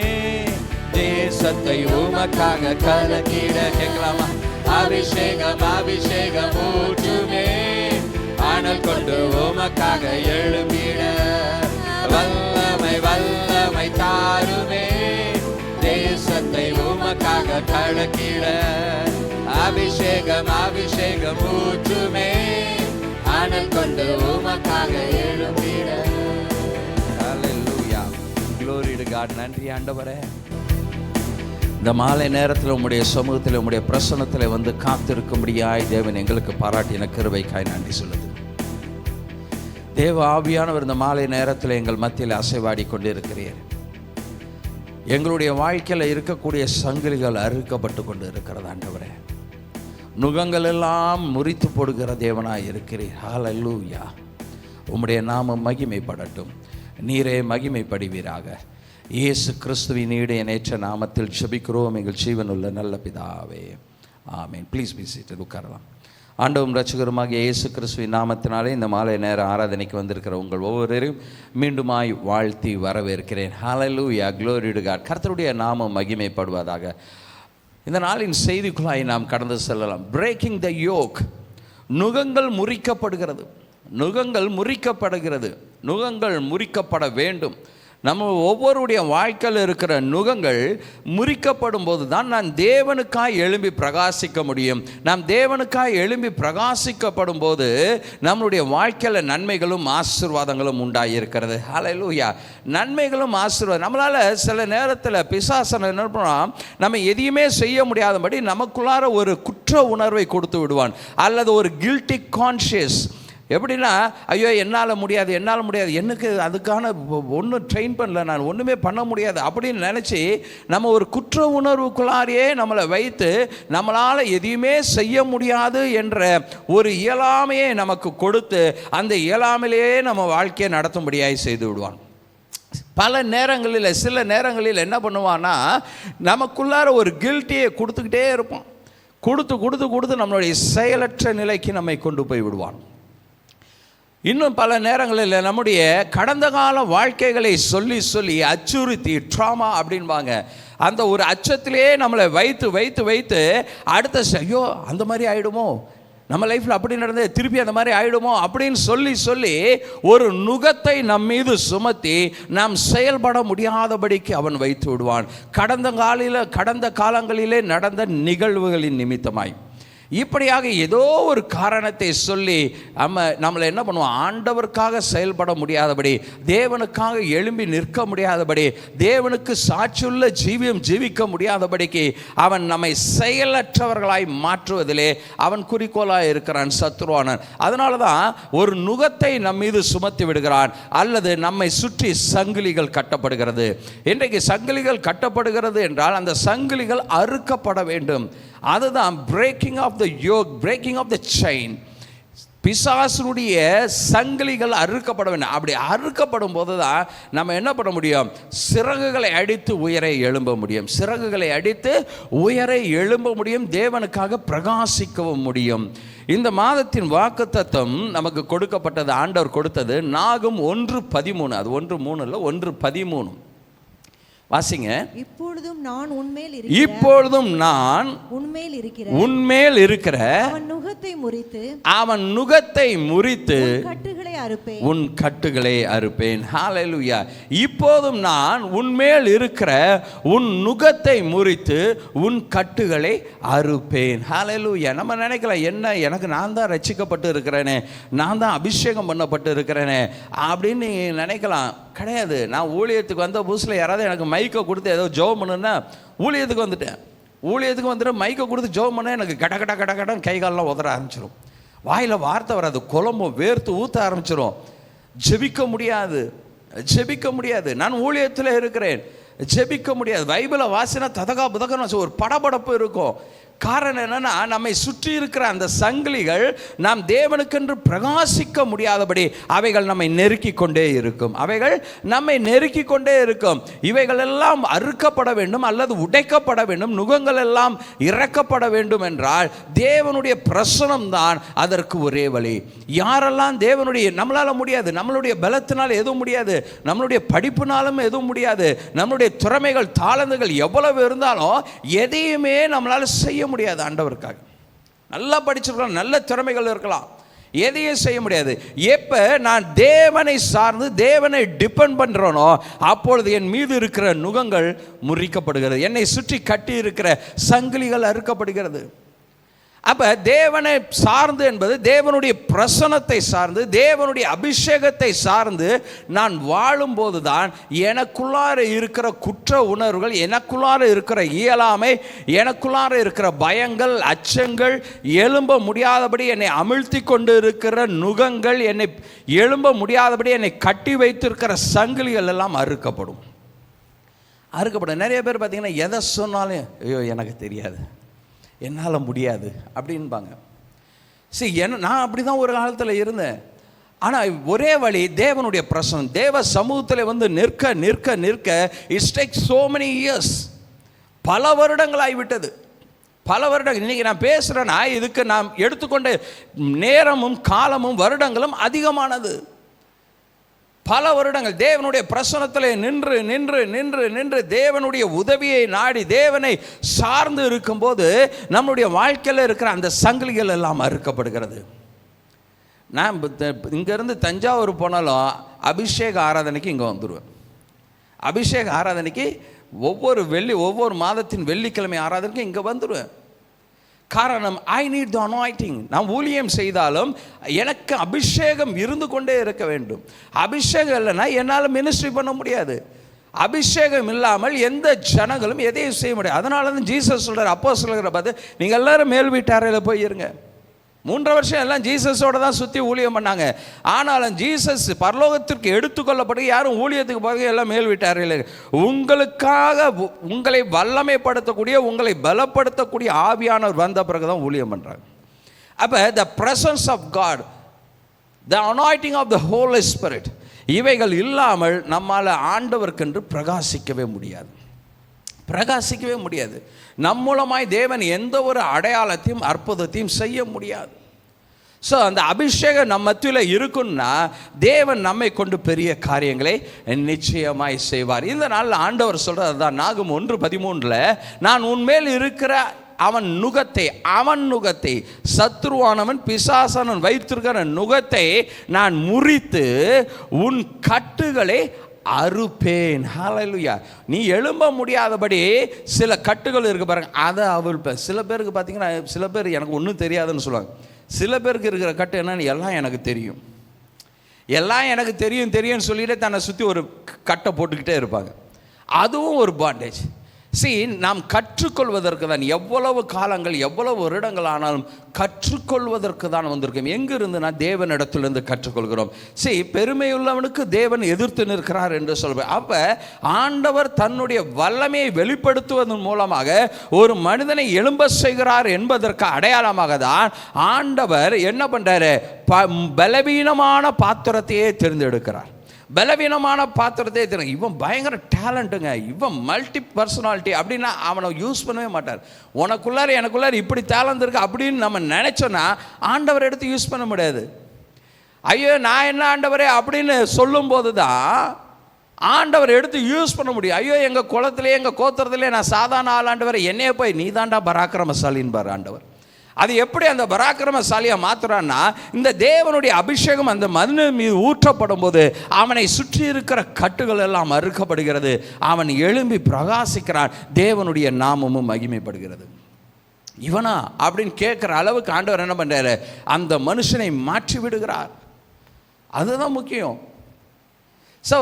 தேசத்தை உமக்காக கலக்கிட. கேட்கலாமா? அபிஷேகம் அபிஷேகம் ஊற்றுமே, அனல் கொண்டு உமக்காக எழும்பிட. வல்லமை வல்லமை தாருமே, தேசத்தை உமக்காக கலக்கிட. அபிஷேகம் அபிஷேகம் ஊற்றுமே, அனல் கொண்டு உமக்காக எழும்பிட. ஹல்லேலூயா, glory to God. நன்றி ஆண்டவரே, இந்த மாலை நேரத்தில் உம்முடைய சமூகத்தில் உம்முடைய பிரசன்னத்தில் வந்து காத்திருக்கும்படியாய் தேவன் எங்களுக்கு பாராட்டின கிருபைக்காய் நன்றி சொல்லுது. தேவ ஆவியானவர் இந்த மாலை நேரத்தில் எங்கள் மத்தியில் அசைவாடி கொண்டிருக்கிறீர். எங்களுடைய வாழ்க்கையில் இருக்கக்கூடிய சங்கிலிகள் அறுக்கப்பட்டு கொண்டு இருக்கிறது ஆண்டவரே. நுகங்கள் எல்லாம் முறித்து போடுகிற தேவனாய் இருக்கிறீர். ஹல்லேலூயா, உம்முடைய நாமம் மகிமைப்படட்டும், நீரே மகிமைப்படுவீராக. இயேசு கிறிஸ்துவின் ஈடு நேற்ற நாமத்தில் ஜெபிக்கிறோம் எங்கள் ஜீவனுள்ள நல்ல பிதாவே, ஆமென். ப்ளீஸ் பி சீட்டட், உட்காரலாம். ஆண்டவரும் இரட்சகருமாகிய இயேசு கிறிஸ்துவின் நாமத்தினாலே இந்த மாலை நேர ஆராதனைக்கு வந்திருக்கிற உங்கள் ஒவ்வொருவரையும் மீண்டுமாய் வாழ்த்தி வரவேற்கிறேன். ஹல்லேலூயா, glory to God. கர்த்தருடைய நாமம் மகிமைப்படுவதாக. இந்த நாளின் செய்திக்குள்ளாய் நாம் கடந்து செல்லலாம். Breaking the yoke. நுகங்கள் முறிக்கப்படுகிறது, நுகங்கள் முறிக்கப்படுகிறது, நுகங்கள் முறிக்கப்பட வேண்டும். நம்ம ஒவ்வொருடைய வாழ்க்கையில் இருக்கிற நுகங்கள் முறிக்கப்படும் போது தான் நான் தேவனுக்காய் எழும்பி பிரகாசிக்க முடியும். நாம் தேவனுக்காய் எழும்பி பிரகாசிக்கப்படும் போது நம்மளுடைய வாழ்க்கையில் நன்மைகளும் ஆசீர்வாதங்களும் உண்டாயிருக்கிறது. ஹல்லேலூயா, நன்மைகளும் ஆசீர்வாதம். நம்மளால் சில நேரத்தில் பிசாசனை என்ன பண்ணுவோம், நம்ம எதையுமே செய்ய முடியாதபடி நமக்குள்ளார ஒரு குற்ற உணர்வை கொடுத்து விடுவான், அல்லது ஒரு கில்ட்டி கான்ஷியஸ். எப்படின்னா, ஐயோ என்னால் முடியாது, என்னால் முடியாது, எனக்கு அதுக்கான ஒன்றும் ட்ரெயின் பண்ணல, நான் ஒன்றுமே பண்ண முடியாது அப்படின்னு நினச்சி நம்ம ஒரு குற்ற உணர்வுக்குள்ளாரையே நம்மளை வைத்து நம்மளால் எதையுமே செய்ய முடியாது என்ற ஒரு இயலாமையை நமக்கு கொடுத்து அந்த இயலாமையிலேயே நம்ம வாழ்க்கையை நடத்தும்படியாய் செய்து விடுவான். பல நேரங்களில், சில நேரங்களில் என்ன பண்ணுவான்னா, நமக்குள்ளார ஒரு கில்ட்டியை கொடுத்துக்கிட்டே இருப்போம். கொடுத்து கொடுத்து கொடுத்து நம்மளுடைய செயலற்ற நிலைக்கு நம்மை கொண்டு போய் விடுவான். இன்னும் பல நேரங்களில் நம்முடைய கடந்த கால வாழ்க்கைகளை சொல்லி சொல்லி அச்சுறுத்தி, ட்ராமா அப்படின்பாங்க, அந்த ஒரு அச்சத்திலே நம்மளை வைத்து வைத்து வைத்து அடுத்த ஐயோ அந்த மாதிரி ஆகிடுமோ, நம்ம லைஃப்பில் அப்படி நடந்தது, திருப்பி அந்த மாதிரி ஆகிடுமோ அப்படின்னு சொல்லி சொல்லி ஒரு நுகத்தை நம் மீது சுமத்தி நாம் செயல்பட முடியாதபடிக்கு அவன் வைத்து விடுவான். கடந்த காலங்களிலே நடந்த நிகழ்வுகளின் நிமித்தமாய் இப்படியாக ஏதோ ஒரு காரணத்தை சொல்லி நம்மளை என்ன பண்ணுவோம், ஆண்டவருக்காக செயல்பட முடியாதபடி, தேவனுக்காக எழும்பி நிற்க முடியாதபடி, தேவனுக்கு சாட்சியுள்ள ஜீவியம் ஜீவிக்க முடியாதபடிக்கு அவன் நம்மை செயலற்றவர்களாய் மாற்றுவதிலே அவன் குறிக்கோளாக இருக்கிறான் சத்துருவானன். அதனால தான் ஒரு நுகத்தை நம் மீது சுமத்தி விடுகிறான், அல்லது நம்மை சுற்றி சங்கிலிகள் கட்டப்படுகிறது. இன்றைக்கு சங்கிலிகள் கட்டப்படுகிறது என்றால் அந்த சங்கிலிகள் அறுக்கப்பட வேண்டும். அதுதான் breaking of the yoke, breaking of the chain. பிசாசுடைய சங்கிலிகள் அறுக்கப்பட வேண்டும். அப்படி அறுக்கப்படும் போது தான் நம்ம என்ன பண்ண முடியும், சிறகுகளை அடித்து உயரை எழும்ப முடியும், சிறகுகளை அடித்து உயரை எழும்ப முடியும், தேவனுக்காக பிரகாசிக்கவும் முடியும். இந்த மாதத்தின் வாக்குத்தத்தம் நமக்கு கொடுக்கப்பட்டது, ஆண்டவர் கொடுத்தது நாகும் 1:13. அது 1:3 இல்லை, 1:13 வாசிங்க. இப்பொழுதும் நான் உன்மேல் இருக்கிற அவன் நுகத்தை முறித்து உன் கட்டுகளை அறுப்பேன். ஹல்லேலூயா. இப்போதும் நான் உன்மேல் இருக்கிற உன் நுகத்தை முறித்து உன் கட்டுகளை அறுப்பேன். ஹல்லேலூயா. நம்ம நினைக்கலாம், என்ன எனக்கு நான் தான் ரட்சிக்கப்பட்டு இருக்கிறேனே, நான் தான் அபிஷேகம் பண்ணப்பட்டு இருக்கிறேனே அப்படின்னு நினைக்கலாம். கிடையாது. நான் ஊழியத்துக்கு வந்த புதுசில் யாராவது எனக்கு மைக்கை கொடுத்து ஏதோ ஜெபம் பண்ணுன்னா ஊழியத்துக்கு வந்துட்டு மைக்கை கொடுத்து ஜெபம் பண்ண எனக்கு கட கட கட கடன்னு கை காலெலாம் உதற ஆரம்பிச்சிடும், வாயில் வார்த்தை வராது, குழம்பும் வேர்த்து ஊற்ற ஆரம்பிச்சிடும். ஜெபிக்க முடியாது. நான் ஊழியத்தில் இருக்கிறேன், ஜெபிக்க முடியாது. பைபிளை வாசினா ததகா புதகன்னு ஒரு படபடப்பு இருக்கும். காரணம் என்னன்னா, நம்மை சுற்றி இருக்கிற அந்த சங்கிலிகள் நாம் தேவனுக்கென்று பிரகாசிக்க முடியாதபடி அவைகள் நம்மை நெருக்கி கொண்டே இருக்கும். அவைகள் நம்மை நெருக்கி கொண்டே இருக்கும். இவைகள் எல்லாம் அறுக்கப்பட வேண்டும் அல்லது உடைக்கப்பட வேண்டும், நுகங்கள் எல்லாம் இறக்கப்பட வேண்டும் என்றால் தேவனுடைய பிரசனம் தான் அதற்கு ஒரே வழி. யாரெல்லாம் தேவனுடைய, நம்மளால முடியாது, நம்மளுடைய பலத்தினால் எதுவும் முடியாது, நம்மளுடைய படிப்புனாலும் எதுவும் முடியாது, நம்மளுடைய திறமைகள் தாளந்துகள் எவ்வளவு இருந்தாலும் எதையுமே நம்மளால செய்ய முடியாது. ஆண்டவருக்காக நல்லா படிச்சிருக்கலாம், நல்ல திறமைகள் இருக்கலாம், எதையும் செய்ய முடியாது. எப்ப நான் தேவனை சார்ந்து தேவனை டிபெண்ட் பண்றேனோ அப்பொழுது என் மீது இருக்கிற நுகங்கள் முறிக்கப்படுகிறது, என்னை சுற்றி கட்டி இருக்கிற சங்கிலிகள் அறுக்கப்படுகிறது. அப்ப தேவனை சார்ந்து என்பது தேவனுடைய பிரசன்னத்தை சார்ந்து தேவனுடைய அபிஷேகத்தை சார்ந்து நான் வாழும்போது தான் எனக்குள்ளார இருக்கிற குற்ற உணர்வுகள், எனக்குள்ளார இருக்கிற இயலாமை, எனக்குள்ளார இருக்கிற பயங்கள், அச்சங்கள், எழும்ப முடியாதபடி என்னை அமிழ்த்தி கொண்டு இருக்கிற நுகங்கள், என்னை எழும்ப முடியாதபடி என்னை கட்டி வைத்திருக்கிற சங்கிலிகள் எல்லாம் அறுக்கப்படும். நிறைய பேர் பார்த்தீங்கன்னா எதை சொன்னாலும் ஐயோ எனக்கு தெரியாது, என்னால் முடியாது அப்படின்பாங்க. நான் அப்படி தான் ஒரு காலத்தில் இருந்தேன். ஆனால் ஒரே வழி தேவனுடைய பிரசனம். தேவ சமூகத்தில் வந்து நிற்க நிற்க நிற்க it's take so many years, பல வருடங்கள் ஆகிவிட்டது. பல வருடங்கள். இன்றைக்கி நான் பேசுகிறேன்னா இதுக்கு நான் எடுத்துக்கொண்ட நேரமும் காலமும் வருடங்களும் அதிகமானது. பல வருடங்கள் தேவனுடைய பிரசன்னத்தில் நின்று நின்று நின்று நின்று தேவனுடைய உதவியை நாடி தேவனை சார்ந்து இருக்கும்போது நம்முடைய வாழ்க்கையில் இருக்கிற அந்த சங்கிலிகள் எல்லாம் அறுக்கப்படுகிறது. நான் இங்கேருந்து தஞ்சாவூர் போனாலும் அபிஷேக ஆராதனைக்கு இங்கே வந்துடுவேன். அபிஷேக ஆராதனைக்கு ஒவ்வொரு மாதத்தின் வெள்ளிக்கிழமை ஆராதனைக்கு இங்கே வந்துடுவேன். காரணம், ஐ நீட் த அனாயிண்டிங். நான் ஊழியம் செய்தாலும் எனக்கு அபிஷேகம் இருந்து கொண்டே இருக்க வேண்டும். அபிஷேகம் இல்லைன்னா என்னால் மினிஸ்ட்ரி பண்ண முடியாது. அபிஷேகம் இல்லாமல் எந்த ஜனங்களும் எதையும் செய்ய முடியாது. அதனால தான் ஜீசஸ் சொல்கிறார், அப்போஸ்தலரை பார்த்து, நீங்கள் எல்லாரும் மேல் வீட்டாரையில் போய் இருங்க. 3 வருஷம் எல்லாம் ஜீசஸோட தான் சுற்றி ஊழியம் பண்ணாங்க. ஆனாலும் ஜீசஸ் பரலோகத்திற்கு எடுத்துக்கொள்ளப்பட்டு யாரும் ஊழியத்துக்கு போக எல்லாம் மேல் வீட்டார்கள். உங்களுக்காக உங்களை வல்லமைப்படுத்தக்கூடிய, உங்களை பலப்படுத்தக்கூடிய ஆவியானவர் வந்த பிறகு தான் ஊழியம் பண்ணுறாங்க. அப்போ the presence of God, the anointing of the Holy Spirit, இவைகள் இல்லாமல் நம்மால் ஆண்டவருக்கென்று பிரகாசிக்கவே முடியாது. நம் மூலமாய் தேவன் எந்த ஒரு அடையாளத்தையும் அற்புதத்தையும் செய்ய முடியாது. ஸோ அந்த அபிஷேகம் நம்ம மத்தியில் இருக்குன்னா தேவன் நம்மை கொண்டு பெரிய காரியங்களை நிச்சயமாய் செய்வார். இந்த நாளில் ஆண்டவர் சொல்கிறது தான், நாகும் 1:13, நான் உன்மேல் இருக்கிற அவன் நுகத்தை சத்ருவானவன் பிசாசானவன் வைத்திருக்கிற நுகத்தை நான் முறித்து உன் கட்டுகளை அறுப்பேன். ஹல்லேலூயா. நீ எழும்ப முடியாதபடி சில கட்டுகள் இருக்கு பாருங்க, அதை அவிழ்ப்பேன். சில பேருக்கு பார்த்தீங்கன்னா, சில பேர் எனக்கு ஒன்றும் தெரியாதுன்னு சொல்லுவாங்க. சில பேருக்கு இருக்கிற கட்டு என்னன்னு, எல்லாம் எனக்கு தெரியும்னு சொல்லிட்டு தன்னை சுற்றி ஒரு கட்டை போட்டுக்கிட்டே இருப்பாங்க. அதுவும் ஒரு பாண்டேஜ். நாம் கற்றுக்கொள்வதற்கு தான், எவ்வளவு காலங்கள் எவ்வளவு வருடங்கள் ஆனாலும் கற்றுக்கொள்வதற்கு தான் வந்திருக்கோம். எங்கிருந்துனா தேவனிடத்திலிருந்து கற்றுக்கொள்கிறோம். பெருமையுள்ளவனுக்கு தேவன் எதிர்த்து நிற்கிறார் என்று சொல்வார். அப்போ ஆண்டவர் தன்னுடைய வல்லமையை வெளிப்படுத்துவதன் மூலமாக ஒரு மனிதனை எழும்ப செய்கிறார் என்பதற்கு அடையாளமாக தான் ஆண்டவர் என்ன பண்ணுறாரு, பலவீனமான பாத்திரத்தையே தேர்ந்தெடுக்கிறார். பலவீனமான பாத்திரத்தை தெரியும். இவன் பயங்கர டேலண்ட்டுங்க, இவன் மல்டி பர்சனாலிட்டி அப்படின்னா அவனை யூஸ் பண்ணவே மாட்டார். எனக்குள்ளார இப்படி டேலண்ட் இருக்கு அப்படின்னு நம்ம நினைச்சோன்னா ஆண்டவர் எடுத்து யூஸ் பண்ண முடியாது. ஐயோ நான் என்ன ஆண்டவரே அப்படின்னு சொல்லும் போது தான் ஆண்டவர் எடுத்து யூஸ் பண்ண முடியும். ஐயோ எங்கள் குளத்திலே எங்கள் கோத்திரத்திலே நான் சாதாரண ஆண்டவரை என்னையே போய் நீ தாண்டா பராக்கிரமசாலின்னு பாரு ஆண்டவர். அது எப்படி அந்த பராக்கிரமசாலியை மாத்துறான்னா, இந்த தேவனுடைய அபிஷேகம் அந்த மனிதன் மீது ஊற்றப்படும் போது அவனை சுற்றி இருக்கிற கட்டுகள் எல்லாம் அறுக்கப்படுகிறது. அவன் எழும்பி பிரகாசிக்கிறான். தேவனுடைய நாமமும் மகிமைப்படுகிறது. இவனா அப்படின்னு கேட்குற அளவுக்கு ஆண்டவர் என்ன பண்ணுறாரு, அந்த மனுஷனை மாற்றி விடுகிறார். அதுதான் முக்கியம். ஸோ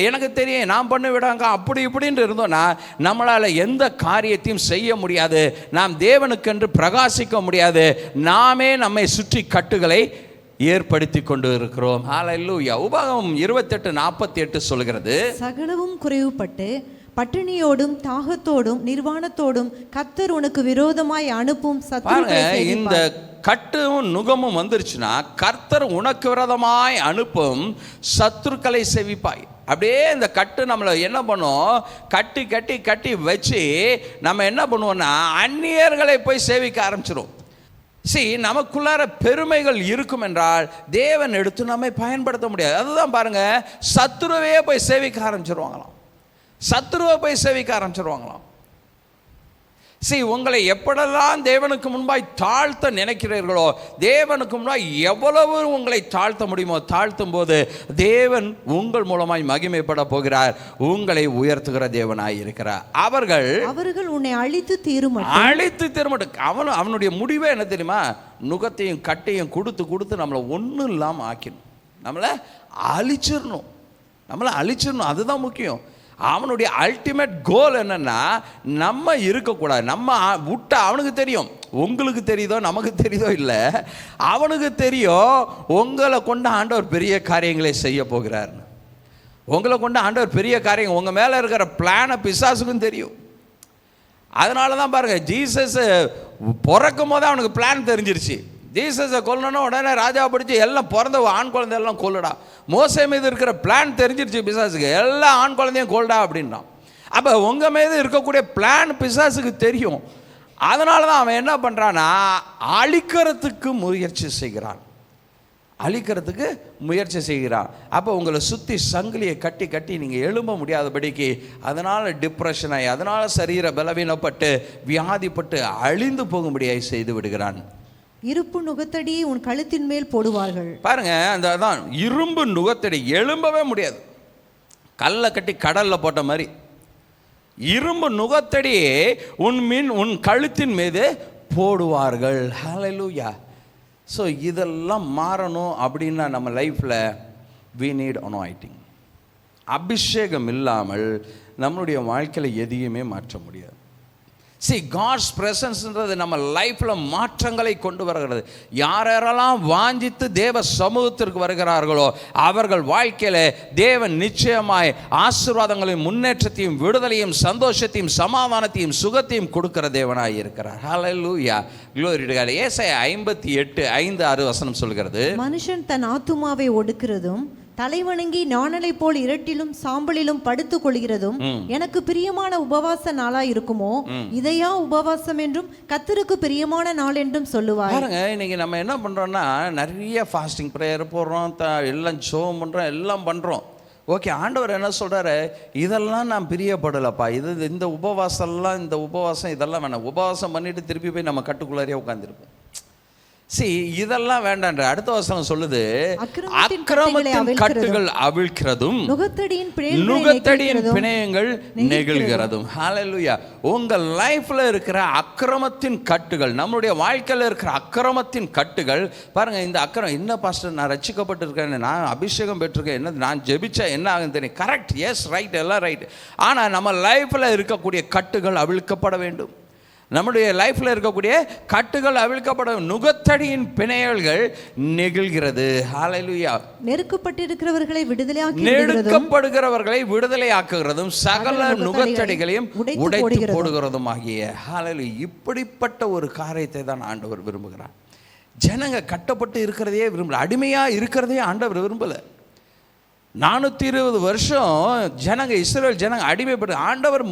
எனக்கு தெரியும் நான் பண்ண விடாங்க அப்படி இப்படின்னு இருந்தோன்னா நம்மளால் எந்த காரியத்தையும் செய்ய முடியாது. நாம் தேவனுக்கென்று பிரகாசிக்க முடியாது. நாமே நம்மை சுற்றி கட்டுகளை ஏற்படுத்தி கொண்டு இருக்கிறோம். ஹல்லேலூயா. உபாகமம் 28:48 சொல்கிறது, சகலவும் குறைவுபட்டு பட்டினியோடும் தாகத்தோடும் நிர்வாணத்தோடும் கர்த்தர் உனக்கு விரோதமாய் அனுப்பும் சத்துருக்களை பாருங்க, இந்த சேவிப்பாய். கட்டும் நுகமும் வந்துருச்சுன்னா கர்த்தர் உனக்கு விரோதமாய் அனுப்பும் சத்துருக்களை செவிப்பாய். அப்படியே இந்த கட்டு நம்மளை என்ன பண்ணும், கட்டி கட்டி கட்டி வச்சு நம்ம என்ன பண்ணுவோம்னா அந்நியர்களை போய் சேவிக்க ஆரம்பிச்சிடும். நமக்குள்ளார பெருமைகள் இருக்கும் என்றால் தேவன் எடுத்து நம்மை பயன்படுத்த முடியாது. அதுதான் பாருங்க, சத்துருவையே போய் சேவிக்க ஆரம்பிச்சிருவாங்களாம். சத்துருவை போய் சேவிக்க ஆரம்பிச்சிருவாங்களாம். உங்களை எப்படெல்லாம் தேவனுக்கு முன்பாய் தாழ்த்த நினைக்கிறீர்களோ, தேவனுக்கு முன்பாய் எவ்வளவு உங்களை தாழ்த்த முடியுமோ தாழ்த்தும் போது தேவன் உங்கள் மூலமாய் மகிமைப்பட போகிறார், உங்களை உயர்த்துகிற தேவனாய் இருக்கிறார். அவர்கள் உன்னை அழித்து தீருமட்டும். அவனுடைய முடிவே என்ன தெரியுமா, நுகத்தையும் கட்டையும் கொடுத்து கொடுத்து நம்மளை ஒன்றும் இல்லாமல் ஆக்கணும், நம்மளை அழிச்சிடணும். அதுதான் முக்கியம். அவனுடைய அல்டிமேட் கோல் என்னன்னா, நம்ம இருக்கக்கூடாது. நம்ம விட்டா அவனுக்கு தெரியும், உங்களுக்கு தெரியுதோ நமக்கு தெரியுதோ இல்லை, அவனுக்கு தெரியும் உங்களை கொண்டு ஆண்டவர் பெரிய காரியங்களை செய்ய போகிறார்னு. உங்களை கொண்டு ஆண்டவர் பெரிய காரியம், உங்கள் மேலே இருக்கிற பிளானை பிசாசுக்கும் தெரியும். அதனால தான் பாருங்க, ஜீசஸ் பிறக்கும் போது அவனுக்கு பிளான் தெரிஞ்சிருச்சு. ஜீசஸை கொல்லணும்னா உடனே ராஜா பிடிச்சி எல்லாம் பிறந்த ஆண் குழந்தை எல்லாம் கொல்லுடா. மோசே மீது இருக்கிற பிளான் தெரிஞ்சிருச்சு பிசாசுக்கு, எல்லா ஆண் குழந்தையும் கொல்லுடா அப்படின்றான். அப்போ உங்கள் மீது இருக்கக்கூடிய பிளான் பிசாசுக்கு தெரியும். அதனால தான் அவன் என்ன பண்ணுறான்னா அழிக்கிறதுக்கு முயற்சி செய்கிறான். அப்போ உங்களை சுற்றி சங்கிலியை கட்டி கட்டி நீங்கள் எழும்ப முடியாதபடிக்கு, அதனால் டிப்ரெஷன் ஆகி, அதனால் சரீர பலவீனப்பட்டு வியாதிப்பட்டு அழிந்து போகும்படியாய் செய்து விடுகிறான். இருப்பு நுகத்தடி உன் கழுத்தின் மேல் போடுவார்கள். பாருங்க, அந்த தான் இரும்பு நுகத்தடி, எழும்பவே முடியாது. கல்லை கட்டி கடல்ல போட்ட மாதிரி இரும்பு நுகத்தடியே உன் கழுத்தின் மீது போடுவார்கள். ஹல்லேலூயா. இதெல்லாம் மாறணும் அப்படின்னா நம்ம லைஃப்பில் we need anointing. அபிஷேகம் இல்லாமல் நம்மளுடைய வாழ்க்கையில் எதையுமே மாற்ற முடியாது. God's presence-ன்றது நம்ம லைஃப்பில் மாற்றங்களை கொண்டு வருகிறது. யாரெல்லாம் வாஞ்சித்து தேவ சமூகத்திற்கு வருகிறார்களோ அவர்கள் வாழ்க்கையில் தேவன் நிச்சயமாய் ஆசீர்வாதங்களையும் முன்னேற்றத்தையும் விடுதலையும் சந்தோஷத்தையும் சமாதானத்தையும் சுகத்தையும் கொடுக்கிற தேவனாய் இருக்கிறார். ஹல்லேலூயா, glory to God. ஏசாயா 58:5-6 வசனம் சொல்கிறது, மனுஷன் தன் ஆத்துமாவை ஒடுக்கிறதும் தலைவணங்கி நாணலை போல் இரட்டிலும் சாம்பலிலும் படுத்துக் கொள்கிறதும் எனக்கு பிரியமான உபவாச நாளா இருக்குமோ, இதையா உபவாசம் என்றும் கர்த்தருக்கு பிரியமான நாள் என்றும் சொல்லுவார். பாருங்க, இன்னைக்கு நம்ம என்ன பண்றோம்னா நிறைய ஃபாஸ்டிங் ப்ரேயர் போடுறோம், எல்லாம் ஜெபம் பண்றோம், எல்லாம் பண்றோம். ஓகே, ஆண்டவர் என்ன சொல்றாரு, இதெல்லாம் நான் பிரியப்படலப்பா, இந்த உபவாசம் இதெல்லாம் வேணாம். உபவாசம் பண்ணிட்டு திருப்பி போய் நம்ம கட்டுக்குள்ளாரியே உட்காந்துருப்போம். இதெல்லாம் வேண்டான்ற அடுத்த வசனம் சொல்லுது, அக்கிரமத்தின் கட்டுகள் அவிழ்க்கிறதும் நுகத்தடியின் பிணையங்கள் நெகிழ்கிறதும். ஹல்லேலூயா. உங்க லைஃப்ல இருக்கிற அக்கிரமத்தின் கட்டுகள், நம்மளுடைய வாழ்க்கையில் இருக்கிற அக்கிரமத்தின் கட்டுகள் பாருங்க. இந்த அக்கிரம் என்ன பாஸ்டர், நான் ரட்சிக்கப்பட்டிருக்கேன், நான் அபிஷேகம் பெற்றிருக்கேன், என்ன நான் ஜெபிச்சா என்ன ஆகுன்னு தெரியும். கரெக்ட், எஸ், ரைட், எல்லாம் ரைட். ஆனால் நம்ம லைஃப்ல இருக்கக்கூடிய கட்டுகள் அவிழ்க்கப்பட வேண்டும். நம்முடைய லைஃப்ல இருக்கக்கூடிய கட்டுகள் அவிழ்க்கப்பட, நுகத்தடியின் பிணையல்கள் நெகிழ்கிறது. ஹல்லேலூயா. நெருக்கப்படுகிறவர்களை விடுதலையாக்குகிறதும் சகல நுகத்தடிகளையும் உடைத்து போடுகிறதும் ஆகிய. ஹல்லேலூயா. இப்படிப்பட்ட ஒரு காரியத்தை தான் ஆண்டவர் விரும்புகிறார். ஜனங்க கட்டப்பட்டு இருக்கிறதையே விரும்பல, அடிமையா இருக்கிறதையே ஆண்டவர் விரும்பல. 420 வருஷம் ஜனங்க, இஸ்ரவேல் ஜனங்க அடிமைப்பட்டு, ஆண்டவர்